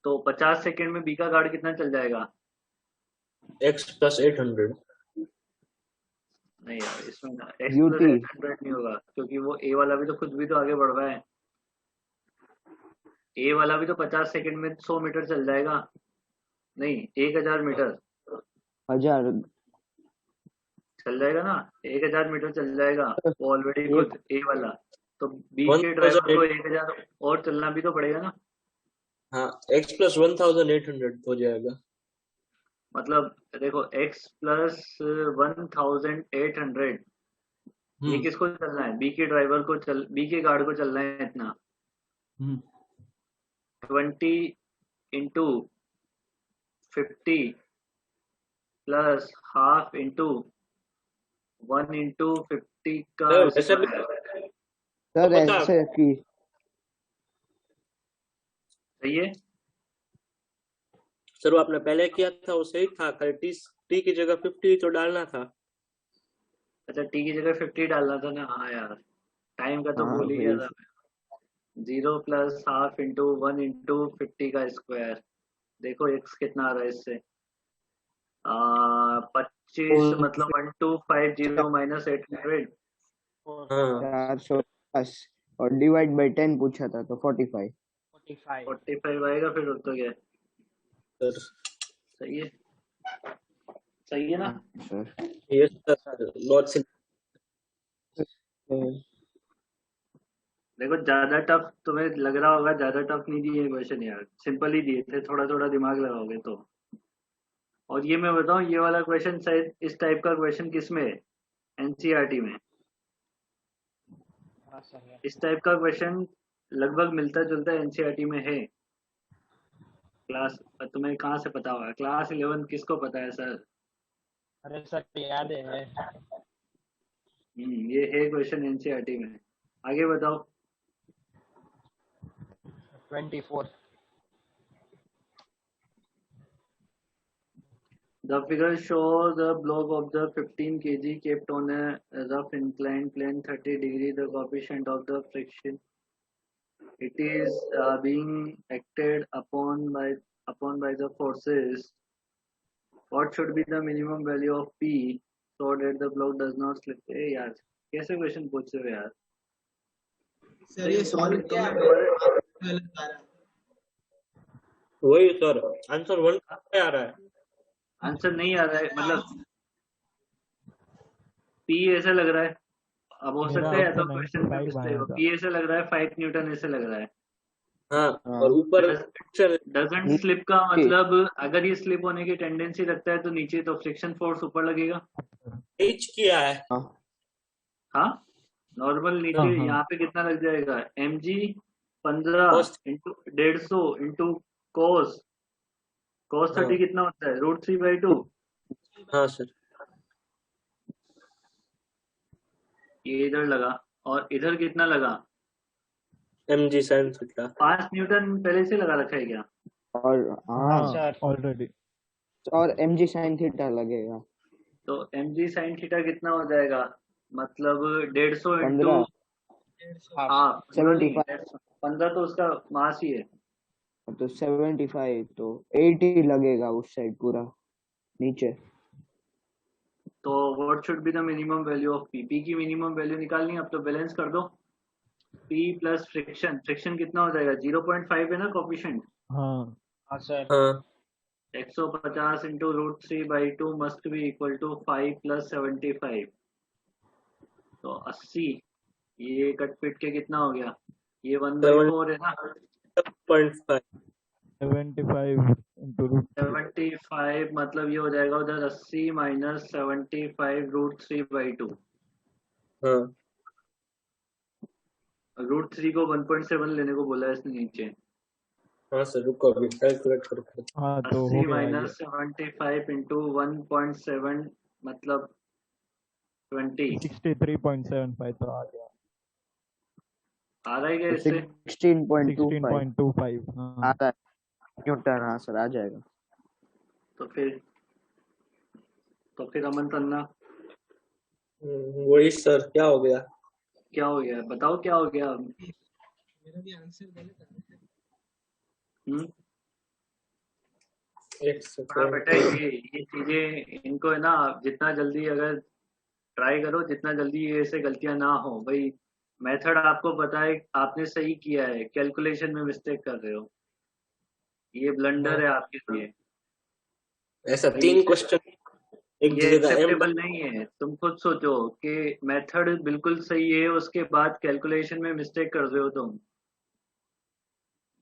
तो 50 सेकंड में बी का गार्ड कितना चल जाएगा? X plus 800। नहीं यार इसमें एक्स UT प्लस 800 नहीं होगा, क्योंकि वो ए वाला भी तो खुद भी तो आगे बढ़ रहा है, ए वाला भी तो 50 सेकंड में 100 मीटर चल जाएगा, नहीं 1000 मीटर 1000 चल जाएगा ना, 1000 मीटर चल जाएगा वो ऑलरेडी ये खुद ए वाला, तो बी के ड्राइवर को 1000 और चलना भी तो पड़ेगा ना, हाँ X plus 1800 हो जाएगा। मतलब देखो x प्लस 1800 ये किसको चलना है? बी के ड्राइवर को बी के गार्ड को चलना है इतना, 20 into 50 plus half into 1 into 50 का ऐसे भी square। सर पता- ऐसे की सही है। सर वो आपने पहले किया था वो सही था, टी की जगह 50 तो डालना था। अच्छा टी की जगह 50 डालना था ना, हाँ यार टाइम का तो हाँ भूल ही वही गया था मैं। 0 प्लस हाफ इंटू 1 इंटू 50 का स्क्वायर, देखो x कितना आ रहा है इससे, 25 मतलब 1250 माइनस 800, हाँ 410 और डिवाइड बाय 10 पूछा था तो 45 45 आएगा फिर तो क्या है? सर सही है, सही है ना। सर यस सर बहुत सी देखो ज्यादा टफ तुम्हें लग रहा होगा, ज्यादा टफ नहीं दिए क्वेश्चन यार, सिंपल ही दिए थे, थोड़ा थोड़ा दिमाग लगाओगे तो। और ये मैं बताऊं, ये वाला क्वेश्चन शायद इस टाइप का क्वेश्चन किस में है? एनसीईआरटी में इस टाइप का क्वेश्चन लगभग मिलता जुलता एनसीईआरटी में है। क्लास तुम्हें कहाँ से पता होगा? क्लास 11 किसको पता है सर? अरे सर याद है। ये है क्वेश्चन एनसीईआरटी में। आगे बताओ। 24 The figure shows the block of the 15 kg kept on a rough inclined plane 30 degree. The coefficient of the friction it is being acted upon by the forces. What should be the minimum value of P so that the block does not slip? ए यार कैसे question पूछ रहे हो यार? Sir ये solve किया तुम्हारे गलत आ रहा है। वही सर आंसर 1 पे आ रहा है। आंसर नहीं आ रहा है, मतलब P ऐसा लग रहा है, अब हो सकता है या तो क्वेश्चन में मिस्टेक हो। P ऐसे लग रहा है 5 न्यूटन ऐसे लग रहा है। हाँ और ऊपर डजंट स्लिप का मतलब अगर ये स्लिप होने की टेंडेंसी रखता है तो नीचे तो फ्रिक्शन फोर्स ऊपर लगेगा। एच किया है। हाँ नॉर्मल नीचे यहाँ पे कितना लग जाएगा? mg 15 इंटू 150 इंटू cos 30 कितना होता है? √3/2। हाँ सर ये इधर लगा और इधर कितना लगा? mg sin थीटा 5 न्यूटन पहले से लगा रखा है क्या? और हाँ ऑलरेडी और mg sin थीटा लगेगा तो mg sin थीटा कितना हो जाएगा? मतलब 150 इंटू 15 हाँ 75 15 तो उसका मास ही है। तो 75 तो 80 लगेगा उस साइड पूरा नीचे। तो what should be the minimum value of P? P की मिनिमम वैल्यू निकालनी है, अब तो बैलेंस कर दो। पी प्लस फ्रिक्शन कितना हो जाएगा? 0.5 है ना कोफिशिएंट। हाँ सर हाँ 150 into √3/2 must be equal to 5 plus 75 तो 80 ये कट पिट के कितना हो गया? ये 1/4 है ना? 0.5 75 into root 3. 75 मतलब ये हो जाएगा उधर 80 माइनस 75 √3/2। हाँ √3 को 1.7 लेने को बोला है इसने नीचे। हाँ सर रुको अभी कैलकुलेट करके। हाँ तो 80 हो गया ये. माइनस 75 इंटू 1.7 मतलब 20। 63.75 तो आ गया. आ रहा है क्या इससे? 16.25 16.25. हाँ आता है न्यूटन। हाँ सर आ जाएगा। तो फिर अमन तन्ना वही सर क्या हो गया? क्या हो गया? बताओ क्या हो गया? मेरा भी आंसर गलत है। एक बड़ा सेकंड। बेटा ये चीजें इनको है ना, जितना जल्दी अगर ट्राई करो जितना जल्दी ये ऐसे गलतियां ना हो भाई। मेथड आपको पता है, आपने सही किया है, कैलकुलेशन में मिस्टेक कर रहे हो, ये ब्लंडर है आपके लिए। ऐसा भाई 3 क्वेश्चन एक ये जगह एम एक्सेप्टेबल नहीं है। तुम खुद सोचो कि मेथड बिल्कुल सही है, उसके बाद कैलकुलेशन में मिस्टेक कर रहे हो तुम,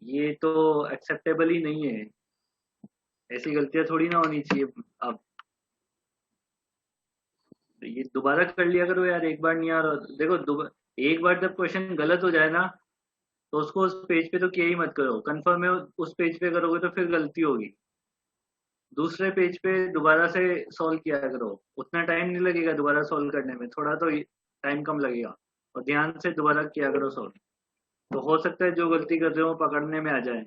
ये तो एक्सेप्टेबल ही नहीं है। ऐसी गलतियां थोड़ी ना होनी चाहिए। अब ये दोबारा कर लिया करो यार, एक बार नहीं आ रहा देखो। एक बार जब क्वेश्चन गलत हो जाए ना, तो उसको उस पेज पे तो किया ही मत करो। कंफर्म है उस पेज पे करोगे तो फिर गलती होगी। दूसरे पेज पे दोबारा से सॉल्व किया करो, उतना टाइम नहीं लगेगा दोबारा सॉल्व करने में, थोड़ा तो टाइम कम लगेगा। और ध्यान से दोबारा किया करो सॉल्व, तो हो सकता है जो गलती कर रहे हो पकड़ने में आ जाए।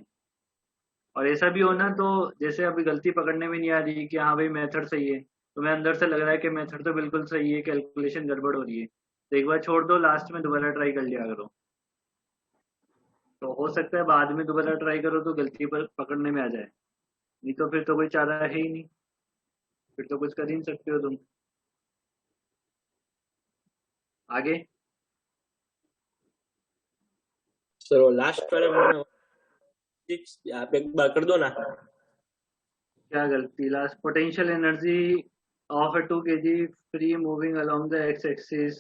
और ऐसा भी हो ना, तो जैसे अभी गलती पकड़ने में नहीं आ रही कि हाँ भाई मेथड सही है, तुम्हें अंदर से लग रहा है कि मेथड तो बिल्कुल सही है, कैलकुलेशन गड़बड़ हो रही है, तो एक बार छोड़ दो, लास्ट में दोबारा ट्राई कर लिया करो। तो हो सकता है बाद में दोबारा ट्राई करो तो गलती पर पकड़ने में आ जाए, नहीं तो फिर तो कोई चारा है ही नहीं, फिर तो कुछ कर ही नहीं सकते हो तुम। आगे सर वो लास्ट वाला मैंने 6 आप एक बार कर दो ना। क्या गलती? Last potential energy of a 2 kg free moving along the x-axis,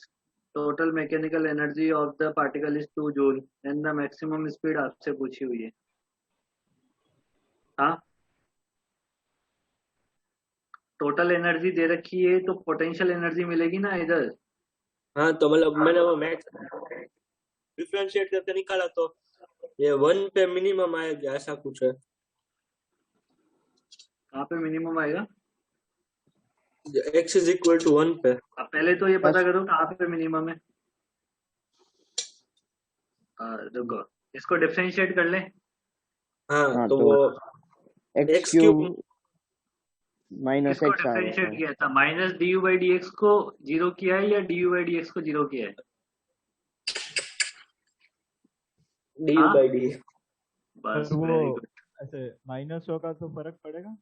total mechanical energy of the particle is 2 joule and the maximum speed आपसे पूछी हुई है। हाँ, टोटल एनर्जी दे रखी है तो पोटेंशियल एनर्जी मिलेगी ना इधर। हाँ तो मतलब मैंने वो मैक्स डिफरेंशिएट करके निकाला तो ये 1 पे मिनिमम आएगा ऐसा कुछ है। कहाँ पे मिनिमम आएगा? x इज इक्वल टू 1 पे। अब पहले तो ये पता करो कहाँ पे मिनिमम है। रुको, इसको डिफरेंशिएट कर ले। हाँ तो तो वो x x cube cube minus किसको एक्स आ डिफरेंशिएट जाएगा। किया था? माइनस du/dx को जीरो किया है या du/dx को जीरो किया है? du हाँ by d। बस, पर वो वेरी गुड। ऐसे माइनस होगा तो फर्क पड़ेगा.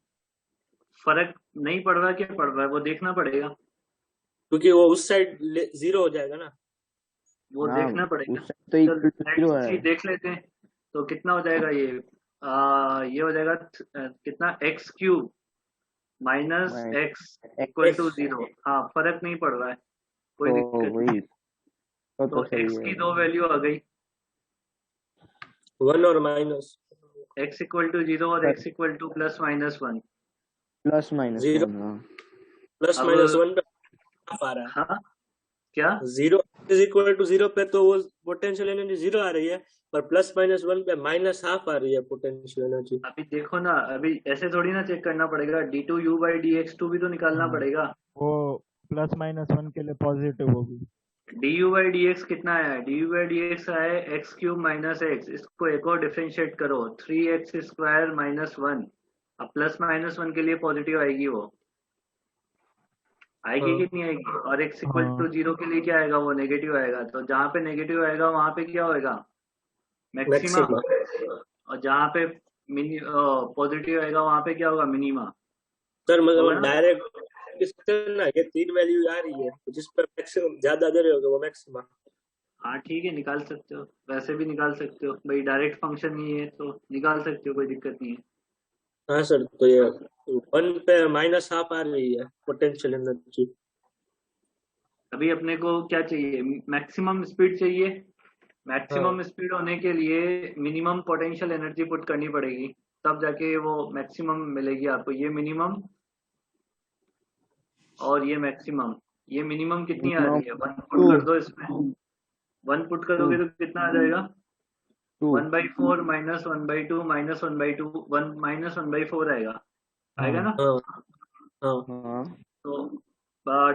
फर्क नहीं पड़ रहा, क्या पड़ रहा है वो देखना पड़ेगा। क्योंकि वो उस साइड 0 हो जाएगा ना। वो हाँ देखना पड़ेगा। उससे तो चल equal to zero let's see, है. देख लेते हैं। तो कितना हो जाएगा ये? ये हो जाएगा कितना? x³ minus x equal to 0। हाँ, फर्क नहीं पड़ रहा है, कोई तो दिक्कत वही नहीं। तो सही x है. की दो वैल्यू आ गई, 1 और माइनस x इक्वल टू 0 और x equal to +-1। Plus minus 0 one. हाँ प्लस अब माइनस 1 पे हाफ आ रहा है। हाँ क्या? 0 इज इक्वल टू 0 पे तो वो पोटेंशियल एनर्जी 0 आ रही है, पर प्लस माइनस 1 पे माइनस हाफ आ रही है पोटेंशियल एनर्जी। अभी देखो ना, अभी ऐसे थोड़ी ना चेक करना पड़ेगा, d2u/dx2 भी तो निकालना हाँ, पड़ेगा। वो +-1 के लिए पॉजिटिव होगी. du/dx कितना आया है? du/dx आया है x³ माइनस x। इसको एक और डिफरेंशिएट करो, 3x² माइनस 1। अब +-1 के लिए पॉजिटिव आएगी, वो आएगी कि नहीं आएगी? और x इक्वल टू हाँ 0 के लिए क्या आएगा? वो नेगेटिव आएगा। तो जहाँ पे नेगेटिव आएगा वहां पे क्या होएगा? मैक्सिमा। मैक्सिमा। और जहाँ पे पॉजिटिव आएगा वहां पे क्या होगा? मिनिमा। सर होगा मतलब ना? डायरेक्ट ना ये 3 वैल्यू आ रही है, जिस पर मैक्सिमम ज्यादा दे रहे होगे वो मैक्सिमा। हाँ ठीक है, निकाल सकते हो, वैसे भी निकाल सकते हो भाई, डायरेक्ट फंक्शन ही है तो निकाल सकते हो, कोई दिक्कत नहीं है। हाँ सर तो ये 1 पे माइनस हाफ आ रही है पोटेंशियल एनर्जी। अभी अपने को क्या चाहिए, मैक्सिमम स्पीड चाहिए। मैक्सिमम स्पीड होने के लिए मिनिमम पोटेंशियल एनर्जी पुट करनी पड़ेगी, तब जाके वो मैक्सिमम मिलेगी आपको। ये मिनिमम और ये मैक्सिमम, ये मिनिमम कितनी आ रही है, 1 पुट कर दो इसमें। 1 पुट करोगे तो कितना आ जाएगा, 1/4 माइनस 1/2 माइनस 1/2 1 माइनस 1/4 आएगा ना। हाँ तो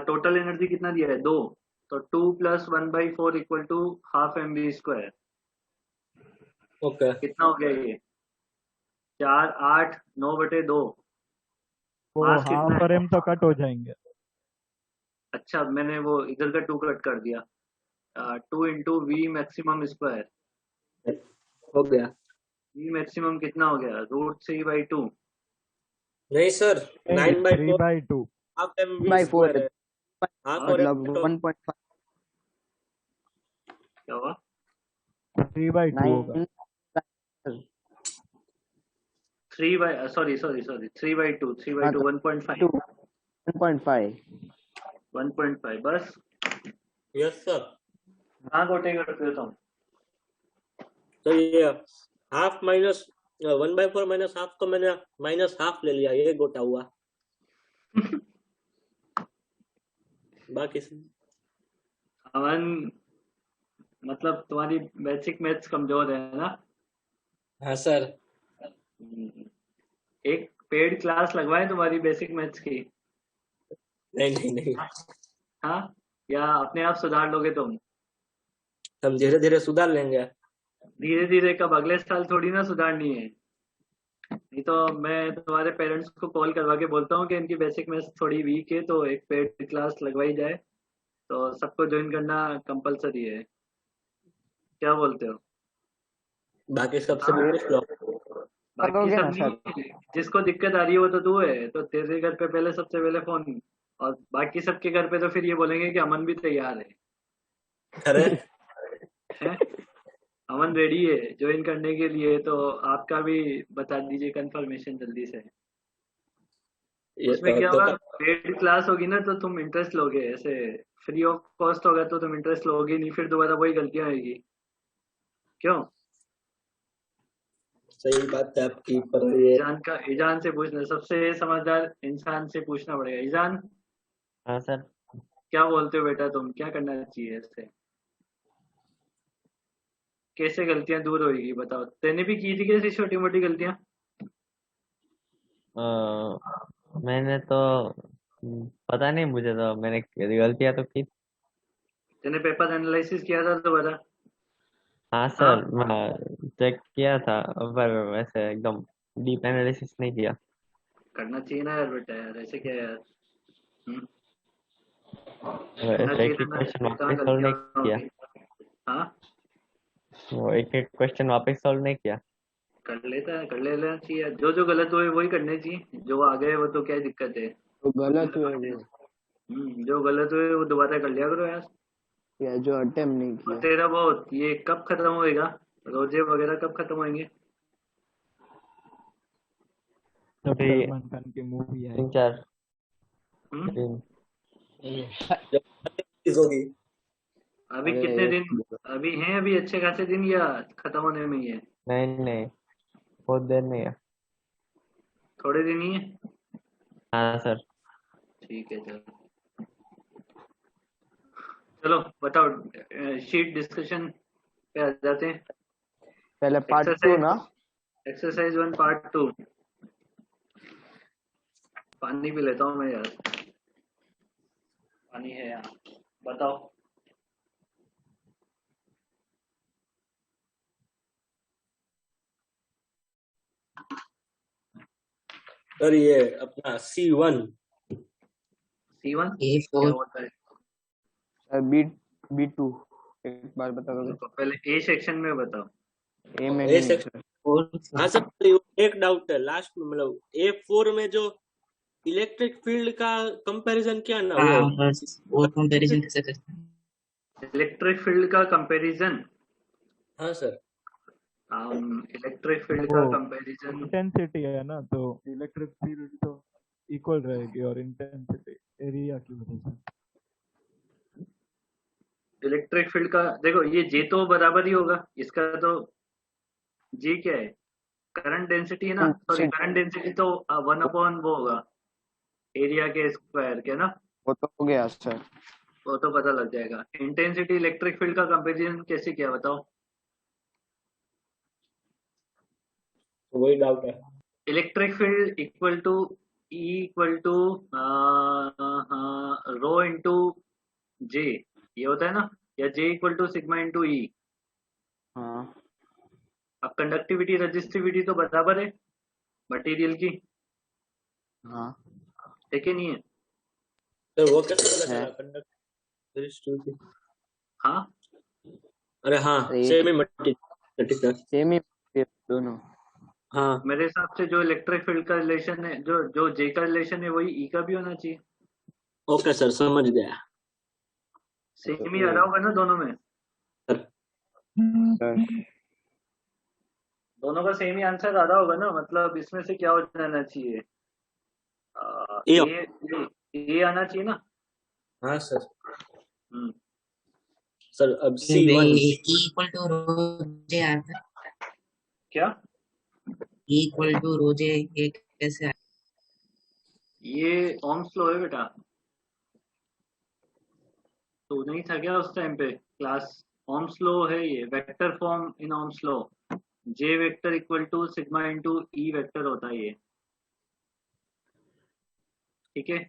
टोटल एनर्जी कितना दिया है, 2। तो 2 + 1/4 equal to half mv²। Okay. कितना हो गया ये, 4 8 9/2। वो मास कितना हाफ है, और एम तो कट हो जाएंगे। अच्छा मैंने वो इधर का 2 कट कर दिया। 2 इंटू वी मैक्सिमम स्क्वायर। हो गया। वी मैक्सिमम कितना हो गया, √3/2। नहीं सर, 9/4 3/2 हाफ by mv² 4 है। हाफ और मतलब एक 1.5 क्या हुआ, 3/2 होगा। 3/2 3/2 1.5 1.5 1.5 बस। Yes sir. कहाँ गोटे करते हो तुम। तो ये हाफ माइनस 1/4 माइनस हाफ को मैंने माइनस हाफ ले लिया, ये गोटा हुआ। बाकी अमन, मतलब तुम्हारी बेसिक मैथ्स कमजोर है ना। हाँ सर। एक पेड क्लास लगवाए तुम्हारी बेसिक मैथ्स की। नहीं नहीं नहीं, हाँ, या अपने आप सुधार लोगे तुम। हम धीरे धीरे सुधार लेंगे। धीरे धीरे कब, अगले साल थोड़ी ना सुधारनी है। नहीं तो मैं तुम्हारे पेरेंट्स को कॉल करवा के बोलता हूँ कि इनकी बेसिक मैथ्स थोड़ी वीक है, तो एक पेड क्लास लगवाई जाए। तो सबको ज्वाइन करना कंपलसरी है, क्या बोलते हो। बाकी सबसे पूछ लो। बाकी करोगे सब ना सर। नहीं, जिसको दिक्कत आ रही है वो तो तू है, तो तेरे घर पे पहले सबसे पहले फोन। और बाकी सबके घर पे तो फिर ये बोलेंगे कि अमन भी तैयार है, अरे हैं? अमन रेडी है ज्वाइन करने के लिए, तो आपका भी बता दीजिए कंफर्मेशन जल्दी से। ये उसमें क्या तो होगा, पेड क्लास होगी ना तो तुम इंटरेस्ट लोगे, ऐसे फ्री ऑफ कॉस्ट होगा तो तुम इंटरेस्ट लोगे नहीं, फिर दोबारा वही गलतियां आएगी। क्यों। सही बात है आपकी, पर ये ईजान से पूछना, सबसे समझदार इंसान से पूछना पड़ेगा। ईजान, हाँ सर। क्या बोलते हो बेटा, तुम क्या करना चाहिए इससे, कैसे गलतियां दूर होगी बताओ। तेने भी की थी कैसी छोटी मोटी गलतियां। मैंने तो पता नहीं, मुझे तो मैंने गलतियां तो की। तेने पेपर एनालिसिस किया था तो बता। हाँ हाँ, सर, मैं चेक किया था, पर वैसे एकदम डीप एनालिसिस नहीं किया। करना चाहिए ना यार बेटा, यार ऐसे क्या यार। हम्म, करना वैसे चाहिए एक था एक ना, क्वेश्चन ऐसे कहाँ वापस सॉल्व गलतियां नहीं किया। होगी। हाँ, वो एक एक क्वेश्चन वापस सॉल्व नहीं किया। कर लेता है, कर लेना चाहिए, जो जो गलत हुए वही करने चाहिए, जो आ गए वो तो क्या दिक्कत है। तो गलत हुए वो, जो गलत हुए वो दोबारा कर लिया करो यार। या जो अटेम्प्ट नहीं और किया। तेरा बहुत ये कब खत्म होएगा, रोजे वगैरह कब खत्म होंगे। जब अभी सलमान खान की मूवी आई। 3 4 हम्म, दिन। चीज होगी। अभी अरे कितने दिन अभी हैं, अभी अच्छे खासे दिन या खत्म होने में ही है। नहीं नहीं, बहुत देर नहीं है। थोड़े दिन ही है। हाँ सर। ठीक है चलो। चलो बताओ, शीट डिस्कशन पे आ जाते हैं। पहले पार्ट 2 ना। Exercise 1 part 2। पानी पी लेता हूँ मैं यार, पानी है यहाँ, बताओ। सर ये अपना C1 C1 क्या होता है। B2 एक बार बता दो। तो पहले ए सेक्शन में बताओ। ए में ए नहीं है सेक्शन। सर। हाँ सर, एक डाउट है लास्ट में, मतलब A4 में जो इलेक्ट्रिक फील्ड का कंपैरिजन किया ना, वो कंपैरिजन कैसे करते हैं? इलेक्ट्रिक फील्ड का कंपैरिजन। हाँ सर। इलेक्ट्रिक फील्ड वो का कंपैरिजन। इंटेंसिटी है ना, तो इलेक्ट्रिक फील्ड तो इक्वल रहेगी और इंटेंसिटी एरिया की वजह से। इलेक्ट्रिक फील्ड का देखो, ये जे तो बराबर ही होगा इसका, तो जे क्या है, करंट डेंसिटी है ना, सॉरी करंट डेंसिटी तो 1/, वो होगा एरिया के स्क्वायर के ना, वो तो हो गया सर। वो तो पता लग जाएगा। इंटेंसिटी इलेक्ट्रिक फील्ड का कंपेरिजन कैसे किया बताओ? तो वही डाउट है। Electric field equal to E equal to rho into J, ये होता है ना, या J equal to sigma into E. हाँ अब कंडक्टिविटी रजिस्टिविटी तो बराबर है मटेरियल की, हाँ है कि नहीं है? तो वो कैसे पता है। चला कंडक्टिविटी? हाँ अरे हाँ, सेम ही मटेरियल, सेम ही दोनों। हाँ मेरे हिसाब से जो इलेक्ट्रिक फील्ड का रिलेशन है, जो जो जे का रिलेशन है, वही ई का भी होना चाहिए। ओके सर, समझ गया। सेम ही आ रहा होगा ना दोनों में? सर दोनों का सेम ही आंसर आ रहा होगा ना, मतलब इसमें से क्या हो जाना चाहिए? ए आना चाहिए ना। हाँ सर। हम्म, सर अब C1 इक्वल टू रो जे आता है, क्या इक्वल टू रो जे, ये कैसे आता ये ओम्स लॉ है बेटा? तो नहीं था क्या उस टाइम पे क्लास? ओम्स लॉ है ये, vector form in Ohm's law. J vector equal to sigma into E vector होता है ये, ठीक है?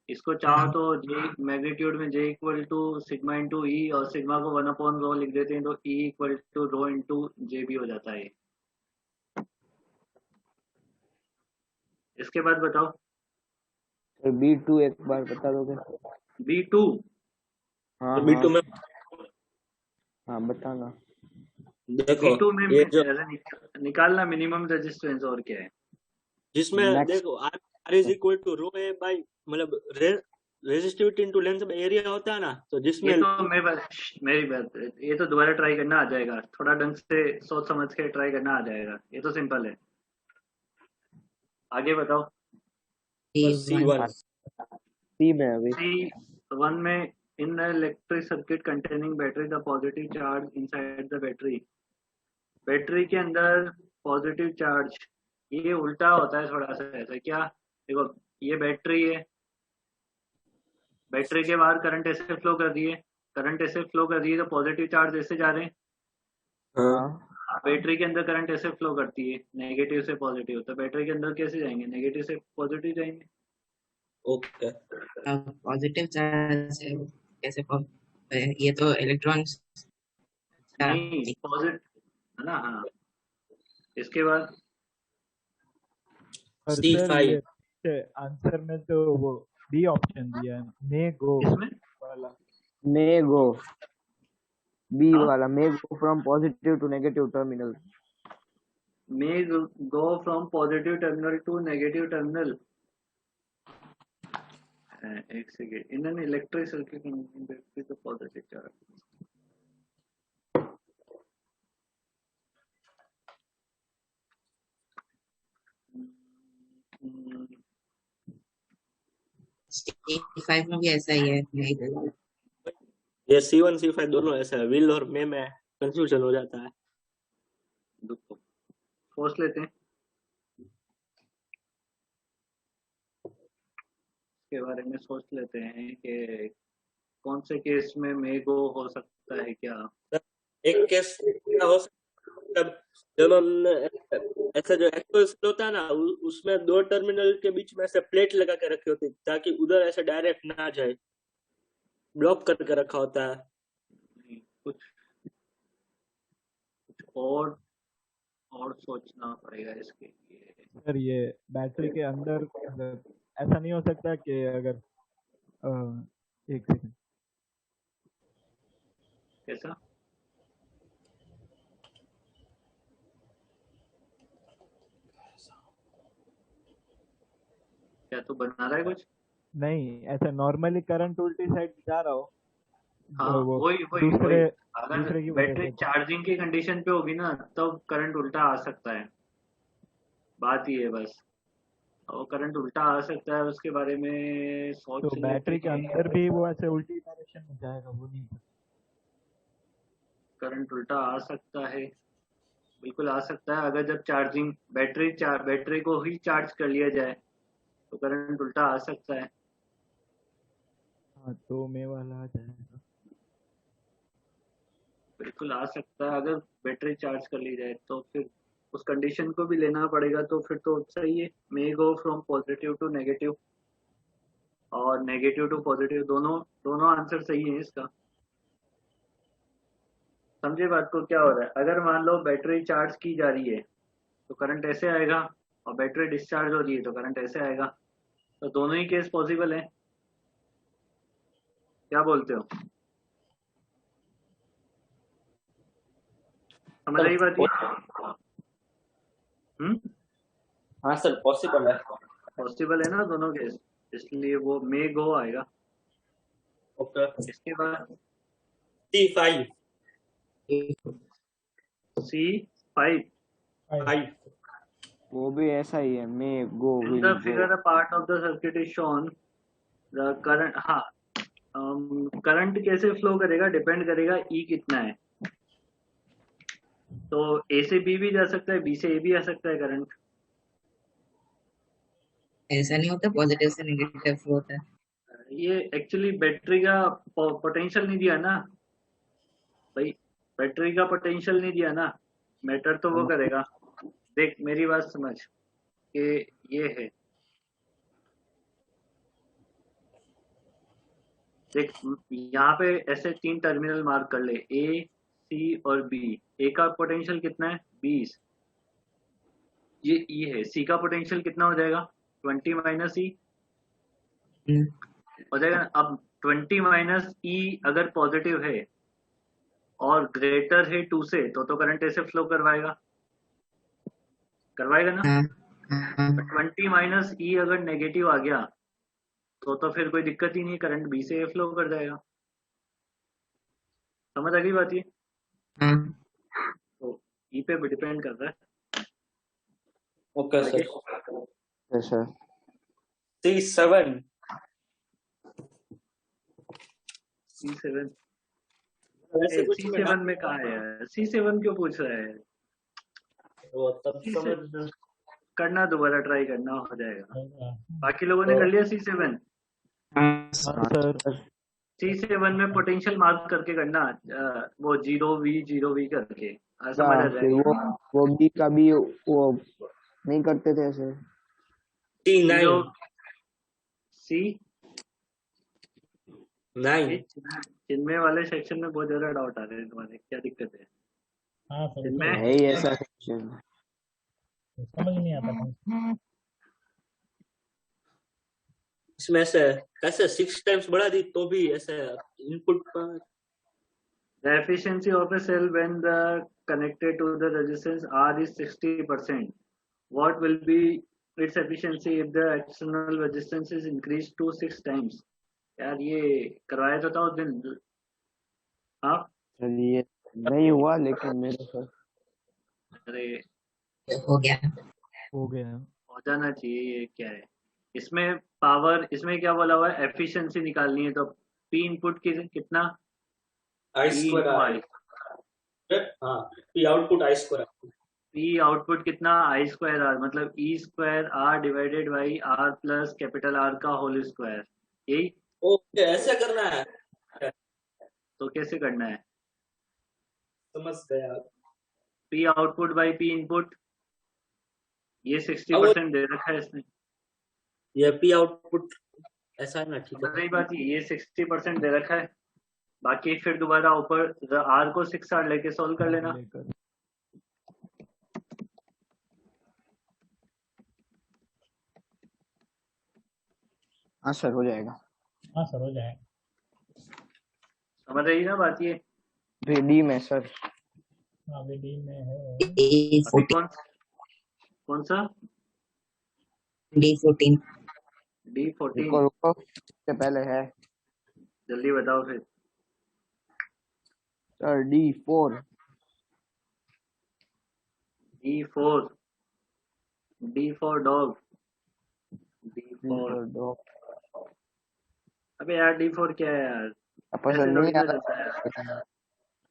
इसको चाहो तो जे मैग्नीट्यूड में J equal to sigma into E, और सिग्मा को 1/रो लिख देते हैं, तो E equal to rho into J भी हो जाता है। इसके बाद बताओ सर B2 एक बार बता दोगे? B2। हाँ तो B2 में हाँ बताना। देखो B2 में ये जो निकालना मिनिमम रेजिस्टेंस, और क्या है? जिसमें Max- देखो R is equal to rho A by, मतलब resistivity into length by area होता है ना, तो जिसमें ये तो मेरी बात, ये तो दोबारा ट्राई करना आ जाएगा, थोड़ा ढंग से सोच समझ के ट्राई करना आ जाएगा, ये तो सिंपल है। आगे बताओ। है? C1 C में अभी। C1 में in the electric circuit containing battery the positive charge inside the battery. Battery के अंदर पॉजिटिव चार्ज, ये उल्टा होता है थोड़ा सा ऐसा क्या? देखो ये बैटरी है, बैटरी के बाहर करंट ऐसे फ्लो कर दिए, करंट ऐसे फ्लो कर दिए तो पॉजिटिव चार्ज ऐसे जा रहे हैं। हाँ बैटरी के अंदर करंट ऐसे फ्लो करती है, नेगेटिव से पॉजिटिव, तो बैटरी के अंदर कैसे जाएंगे? नेगेटिव से पॉजिटिव जाएंगे। ओके पॉजिटिव चार्ज है, कैसे ये तो इलेक्ट्रॉन्स नहीं पॉजिटिव है ना, हाँ। इसके बाद और सर C5 ये आंसर में तो वो बी ऑप्शन दिया है, मे गो इसमें वाला। May go, B हाँ? वाला may go from positive to negative terminal। may go from positive terminal to negative terminal। एक second, in an electric circuit battery the positive charge. C5 में भी ऐसा ही है, यही तो। ये C1 C5 दोनों ऐसा है, विल और मे में कंफ्यूजन हो जाता है। सोच लेते हैं इसके बारे में, सोच लेते हैं कि कौन से केस में मे गो हो सकता है क्या? एक केस क्या हो सकता है, जब हमने ऐसा जो एक्सपोज होता है ना, उसमें दो टर्मिनल के बीच में ऐसे प्लेट लगा के रखी होती है ताकि उधर ऐसे डायरेक्ट ना जाए, ब्लॉक करके रखा होता है। नहीं, कुछ और सोचना पड़ेगा इसके लिए। सर ये बैटरी के अंदर ऐसा नहीं हो सकता कि अगर एक सेकंड, कैसा? क्या तू बना रहा है कुछ? नहीं ऐसा नॉर्मली करंट उल्टी साइड जा रहा हो, हाँ वो वही वही दूसरे वही। अगर दूसरे की वजह बैटरी से। चार्जिंग की कंडीशन पे होगी ना, तब करंट उल्टा आ सकता है, बात ये है बस। और करंट उल्टा आ सकता है, उसके बारे में सोच तो लेते बैटरी के हैं। अंदर भी वो ऐसे उल्टी डायरेक्शन में जाएगा, वो नहीं। करंट उल्टा आ सकता है, बिल्कुल आ सकता है। अगर जब चार्जिंग बैटरी को ही चार्ज कर लिया जाए तो करंट उल्टा आ सकता है। हाँ तो मैं वाला आ जाएगा। बिल्कुल आ सकता है, अगर बैटरी चार्ज कर ली जाए तो फिर उस कंडीशन को भी लेना पड़ेगा, तो फिर तो सही है। May go from positive to negative और नेगेटिव टू पॉजिटिव, दोनों दोनों आंसर सही है इसका। समझे बात को क्या हो रहा है? अगर मान लो बैटरी चार्ज की जा रही है तो करंट ऐसे आएगा, और बैटरी डिस्चार्ज हो रही है तो करंट ऐसे आएगा, तो दोनों ही केस पॉसिबल है। क्या बोलते हो? समझ आई बात ये? हाँ सर पॉसिबल है। पॉसिबल है ना दोनों केस, इसलिए वो मे गो आएगा। ओके इसके बाद C5 C5 वो भी ऐसा ही है, may go in will the go. figure a part of the circuit is shown the current। हाँ, करंट कैसे फ्लो करेगा डिपेंड करेगा ई कितना है। तो ए से बी भी जा सकता है, बी से ए भी आ सकता है करंट। ऐसा नहीं होता, पॉजिटिव से नेगेटिव फ्लो होता है। ये एक्चुअली बैटरी का पोटेंशियल नहीं दिया ना भाई, बैटरी का पोटेंशियल नहीं दिया ना, मैटर तो वो करेगा। देख मेरी बात समझ कि ये है, देख यहाँ पे ऐसे 3 टर्मिनल मार्क कर ले, ए सी और बी। ए का पोटेंशियल कितना है 20, ये ई है। सी का पोटेंशियल कितना हो जाएगा 20 माइनस ई हो जाएगा ना। अब 20 माइनस ई अगर पॉजिटिव है और ग्रेटर है 2 से तो करंट ऐसे फ्लो करवाएगा ना। 20 माइनस ई अगर नेगेटिव आ गया तो फिर कोई दिक्कत ही नहीं, करंट बी से फ्लो कर जाएगा। समझ आ गई बात ये? तो ई पे भी डिपेंड कर रहा है। Okay sir. Sir C7 C7 ऐसे कुछ में C7 में कहा है यार? C7 क्यों पूछ रहा है? वो तब समझ करना, दोबारा ट्राई करना, हो जाएगा। बाकी लोगों ने कर लिया C7? हाँ सर। C7 में पोटेंशियल मार्क करके करना, वो 0V करके समझ आ फिर जाएगा। वो बी का भी वो नहीं करते थे ऐसे। C9 जिनमें वाले सेक्शन में बहुत ज्यादा डाउट आ रहे हैं तुम्हारे, क्या दिक्कत है? हाँ सर जिनमें है ही ऐसा सेक्शन। समझ नहीं आता था। इसमें ऐसे ऐसे 6 टाइम्स बढ़ा दी तो भी ऐसे इनपुट पर the efficiency of a cell when the connected to the resistance R is 60%. What will be its efficiency if the external resistance is increased to 6 times? यार ये करवाया तो था उस दिन। हाँ चलिए नहीं हुआ लेकिन मेरे से अरे हो गया। हो जाना चाहिए। ये क्या है इसमें पावर, इसमें क्या बोला हुआ है एफिशिएंसी निकालनी है, तो पी इनपुट की कितना I स्क्वायर हाँ P output I square P output कितना आई स्क्वायर आर, मतलब E square R divided by R plus capital R का होल स्क्वायर। यही ओके ऐसे करना है। तो कैसे करना है? समझ गया। P output by P input, ये 60% दे रखा है इसने। ये P आउटपुट ऐसा है ना, ठीक है। सही बात है, ये 60% दे रखा है। बाकी फिर दोबारा ऊपर आर को 6 आर लेके सॉल्व कर लेना। हाँ सर हो जाएगा। हाँ सर हो जाएगा। समझ रही ना बात ये? डी में सर। हाँ डी में है। अभी कौन सा D14 रुको रुको इससे पहले है जल्दी बताओ फिर। Sir D4 D4 dog D4 अबे यार D4 क्या है यार? पसंद नहीं आ रहा।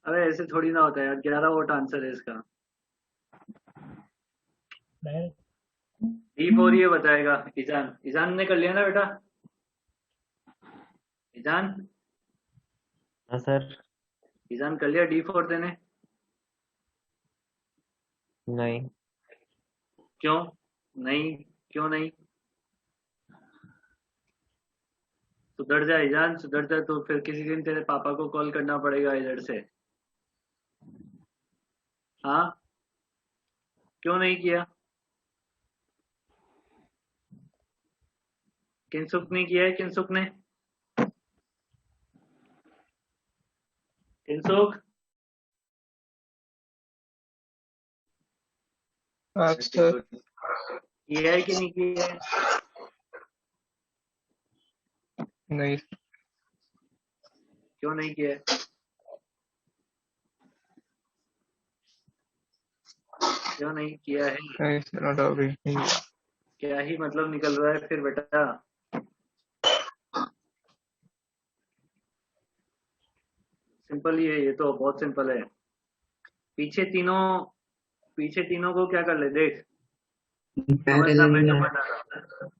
अरे ऐसे थोड़ी ना होता है यार, 11 वोट आंसर है इसका। D4 ये बताएगा। ईजान, ईजान ने कर लिया ना बेटा? ईजान, हाँ सर। ईजान कर लिया D4 देने? नहीं। क्यों नहीं? क्यों नहीं? सुधर जा ईजान, सुधर जा, तो फिर किसी दिन तेरे पापा को कॉल करना पड़ेगा इधर से। हाँ, क्यों नहीं किया? किनसुक ने किया है, किनसुक ने? किनसुक, सर किया है कि नहीं किया है? नहीं क्यों नहीं किया है? क्यों नहीं किया है? नहीं सर नॉट अभी क्या ही मतलब निकल रहा है फिर बेटा? सिंपल ही है ये तो, बहुत सिंपल है। पीछे तीनों, पीछे तीनों को क्या कर ले देख, समझना मैं पैरेलल जो में बना रहा हूँ।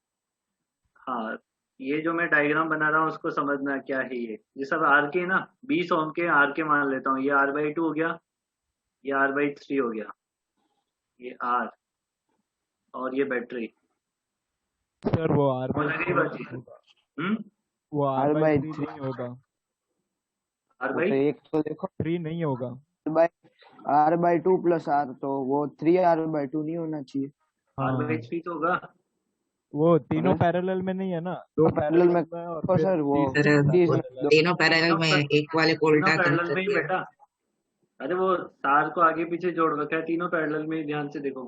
हाँ, ये जो मैं डायग्राम बना रहा हूँ उसको समझना क्या है ये सब आर के ना, 20 ओम के आर के मान लेता हूँ। ये R/2 हो गया, ये R/3 हो गया, ये आर, और ये बैटरी। सर वो आर हो बाई लगी थ्री बात? होगा, वो r r by by three three नहीं होगा, आर वो बाई तो एक तो देखो, 3 नहीं होगा। R/2 प्लस R, तो वो 3R/2 नहीं होना चाहिए। आर हाँ बाई थ्री तो होगा। वो तीनों अरे पैरेलल में नहीं है ना, दो पैरेलल में पैरेलल में और देखो फिर सर, वो सर इसमें पैरेलल। तीनों पैरेलल में एक वाले को तीनों उल्टा पैरेलल कनेक्ट में ही करके बेटा। अरे वो तार को आगे पीछे जोड़ रखा है, तीनों पैरेलल में ही, ध्यान से देखो।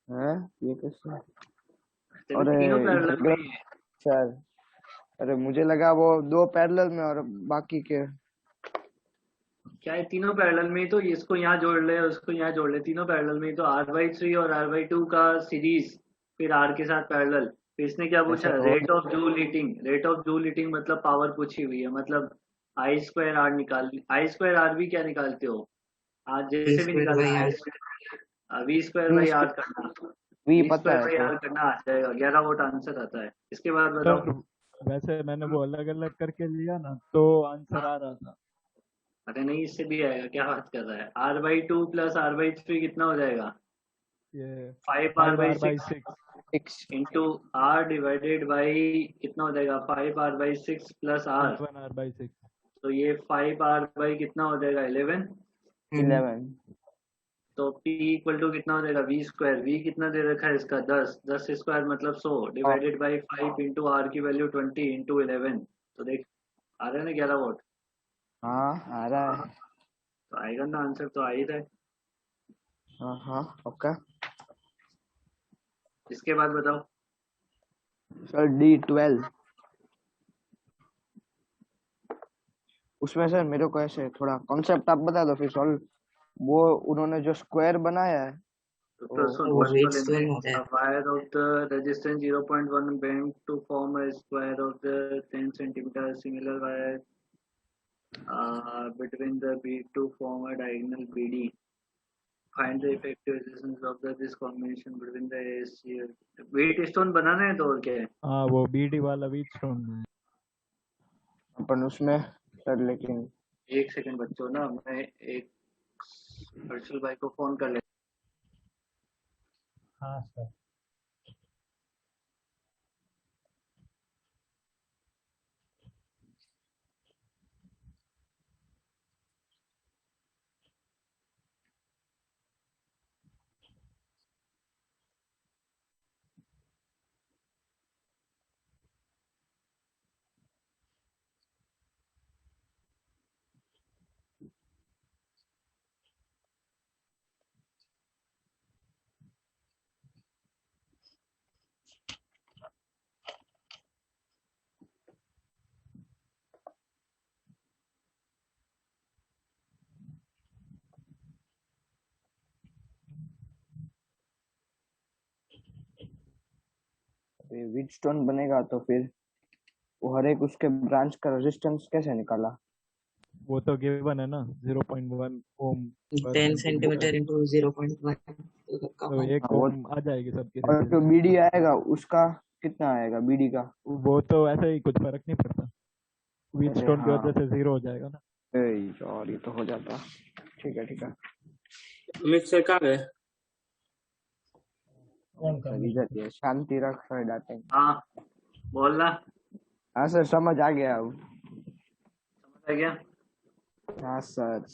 है ये कैसे? तभी अरे तीनों पैरेलल में ही है। सर, अरे मुझे लगा वो दो पैरेलल में और बाकी के। क्या है, तीनों पैरेलल में ही तो, इसको यहाँ जोड़ ले, उसको यहाँ जोड़ ले, तीनों पैरेलल में ही तो। R/3 और R/2 का सीरीज, फिर R के साथ पैरेलल। फिर इसने क्या पूछा, ऐसा हो rate of joule heating. Rate of joule heating मतलब पावर पूछी हुई है, मतलब I²R निकाल, I²R भी क्या निकालते हो आज, टी जैसे भी स्क्वायर निकालना बाई है, आर V²/R करना, वी वी पता स्क्वायर है बाई तो। आर करना आ जाएगा, 11 वोट आंसर आता है। इसके बाद बताओ। सर वैसे मैंने वो अलग अलग करके लिया ना, तो आंसर आ रहा था। अरे नहीं, इससे भी आएगा, क्या बात कर रहा है? R/2 प्लस R/3 कितना हो जाएगा? ये 5R 5 by r by 6 six six into R divided by कितना हो जाएगा? 5R/6 plus R। 11 r by six. तो ये 5R बाई कितना हो जाएगा? 11। 11। तो P इक्वल टू कितना हो जाएगा? V²। V कितना दे रखा है इसका? 10। 10 स्क्वायर मतलब 100 डिवाइडेड बाई 5 इंटू R की वैल्यू 20 इंटू 11। तो देख, आ रहे हैं ना 11 वोट? हाँ आ रहा है। तो आएगा ना आंसर, तो आ ही रहा है। हाँ हाँ ओके। इसके बाद बताओ। सर D12, उसमें सर मेरे को ऐसे थोड़ा कॉन्सेप्ट आप बता दो फिर सॉल्व। वो उन्होंने जो स्क्वायर बनाया है तो वो सुन, वो फर्स्ट वेट वाले स्टोन में, होता है a wire of the resistance 0.1 bent to form a square of the 10 centimeter similar wire between the bead to form a diagonal BD. Find the effective resistance of this combination between the AC। Wheatstone बनाना है तो और क्या है? हाँ वो BD वाला wheat stone में। अपन उसमें सर, लेकिन एक सेकंड बच्चों ना, मैं एक हर्षल भाई को फोन कर ले। हाँ सर। वीट स्टोन बनेगा तो फिर वो हर एक उसके ब्रांच का रेजिस्टेंस कैसे निकाला? वो तो गिवन है ना 0.1 ओम पर 10 सेंटीमीटर, सेंटीमीटर इंटू 0.1 तो 1 वो ओम आ जाएगी सबकी और जो रेजिस्टेंस। बीडी आएगा उसका कितना आएगा बीडी का? वो तो ऐसे ही कुछ फर्क नहीं पड़ता, व्हीट अरे स्टोन की हाँ, वजह से 0 हो जाएगा ना। और ये तो हो जाता। ठीक है ठीक है अमित सर कहाँ गए? कौन कर सर, इधर ही है, शांति रख सर डांटेंगे। हाँ बोलना, हाँ सर समझ आ गया अब। समझ आ गया? हाँ सर।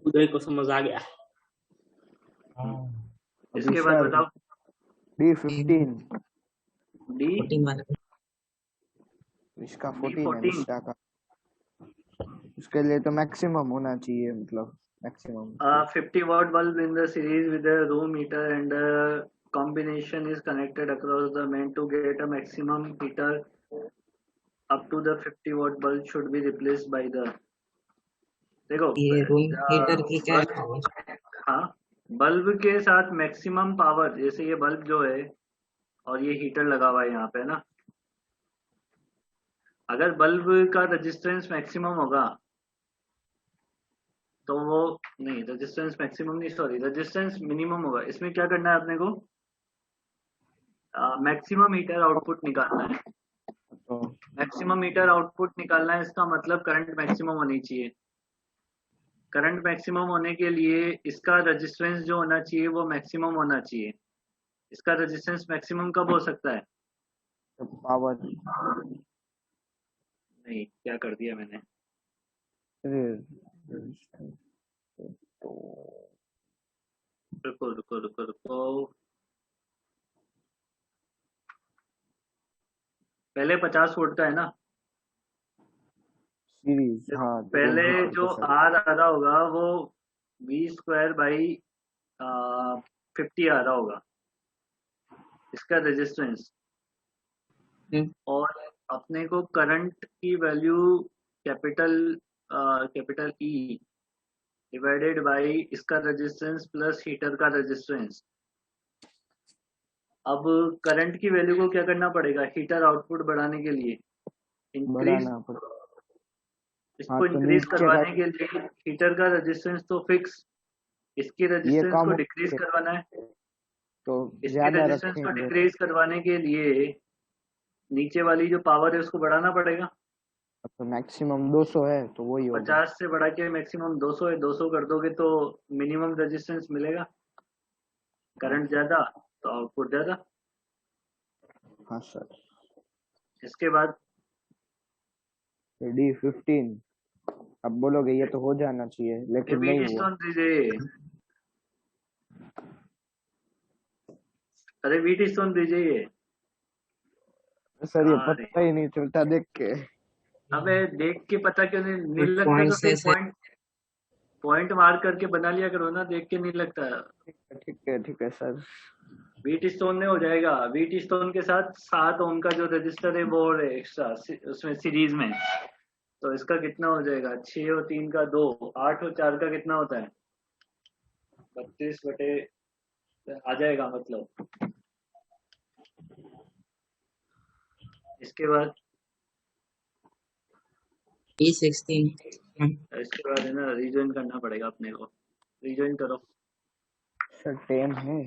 उदय को समझ आ गया। हाँ अभी इसके बाद सर बताओ। D15 डी 14 वाला इसका 14 है D14 मिश्रा का। उसके लिए तो मैक्सिमम होना चाहिए, मतलब maximum 50 watt bulb in the series with a room heater and a combination is connected across the main to get a maximum heater up to the 50 watt bulb should be replaced by the, देखो ये room heater की क्या है power? हाँ, bulb के साथ maximum power, जैसे ये बल्ब जो है और ये हीटर लगा हुआ है यहाँ पे ना, अगर बल्ब का रेजिस्टेंस मैक्सिमम होगा तो वो, नहीं रेजिस्टेंस मैक्सिमम नहीं, सॉरी रेजिस्टेंस मिनिमम होगा। इसमें क्या करना है अपने को, मैक्सिमम हीटर आउटपुट निकालना है। तो मैक्सिमम हीटर आउटपुट निकालना है, इसका मतलब करंट मैक्सिमम होनी चाहिए। करंट मैक्सिमम होने के लिए इसका रेजिस्टेंस जो होना चाहिए वो मैक्सिमम होना चाहिए। इसका रेजिस्टेंस मैक्सिमम कब हो सकता है? पावर नहीं, क्या कर दिया मैंने, तो रुको रुको रुको रुको, पहले 50 वोल्ट का है ना, सीरीज। हाँ पहले रूम जो हीटर आर आ रहा होगा वो V² बाई 50 आ रहा होगा इसका रेजिस्टेंस, और अपने को करंट की value capital E divided by इसका रेजिस्टेंस प्लस हीटर का रेजिस्टेंस। अब करंट की वैल्यू को क्या करना पड़ेगा, हीटर आउटपुट बढ़ाने के लिए इंक्रीज, बढ़ाना पड़ेगा। इसको हाँ, तो इंक्रीज नीचे करवाने का के लिए हीटर का रेजिस्टेंस तो फिक्स, इसकी ये रेजिस्टेंस कम को हो डिक्रीज करवाना है। तो इसकी ज्यादा रेजिस्टेंस को रखेंगे डिक्रीज करवाने के लिए नीचे वाली जो पावर है उसको बढ़ाना पड़ेगा। तो मैक्सिमम 200 है तो वही होगा। 50 से बढ़ा के मैक्सिमम 200 है, 200 कर दोगे तो मिनिमम रेजिस्टेंस मिलेगा। करंट ज्यादा तो आउटपुट ज्यादा। हाँ सर। इसके बाद D15 अब बोलोगे ये तो हो जाना चाहिए, लेकिन नहीं वीट हुआ। स्टोन दीजिए, अरे वीट स्टोन दीजिए। सर ये अरे पता ही नहीं चलता देख के। अबे देख के पता क्यों नहीं लगता, पॉइंट तो से फिर पॉइंट मार्क करके बना लिया करो ना, देख के नहीं लगता। ठीक है सर। वीट स्टोन में हो जाएगा, वीट स्टोन के साथ 7 ओम का जो रजिस्टर है वो है एक्स्ट्रा उसमें सीरीज में, तो इसका कितना हो जाएगा, 6 और 3 का 2, 8 और 4 का कितना होता है, 32 बटे आ जाएगा मतलब। इसके बाद E16 इसके बाद है ना रिजॉइन करना पड़ेगा अपने को, रिजॉइन करो। सर 10 है।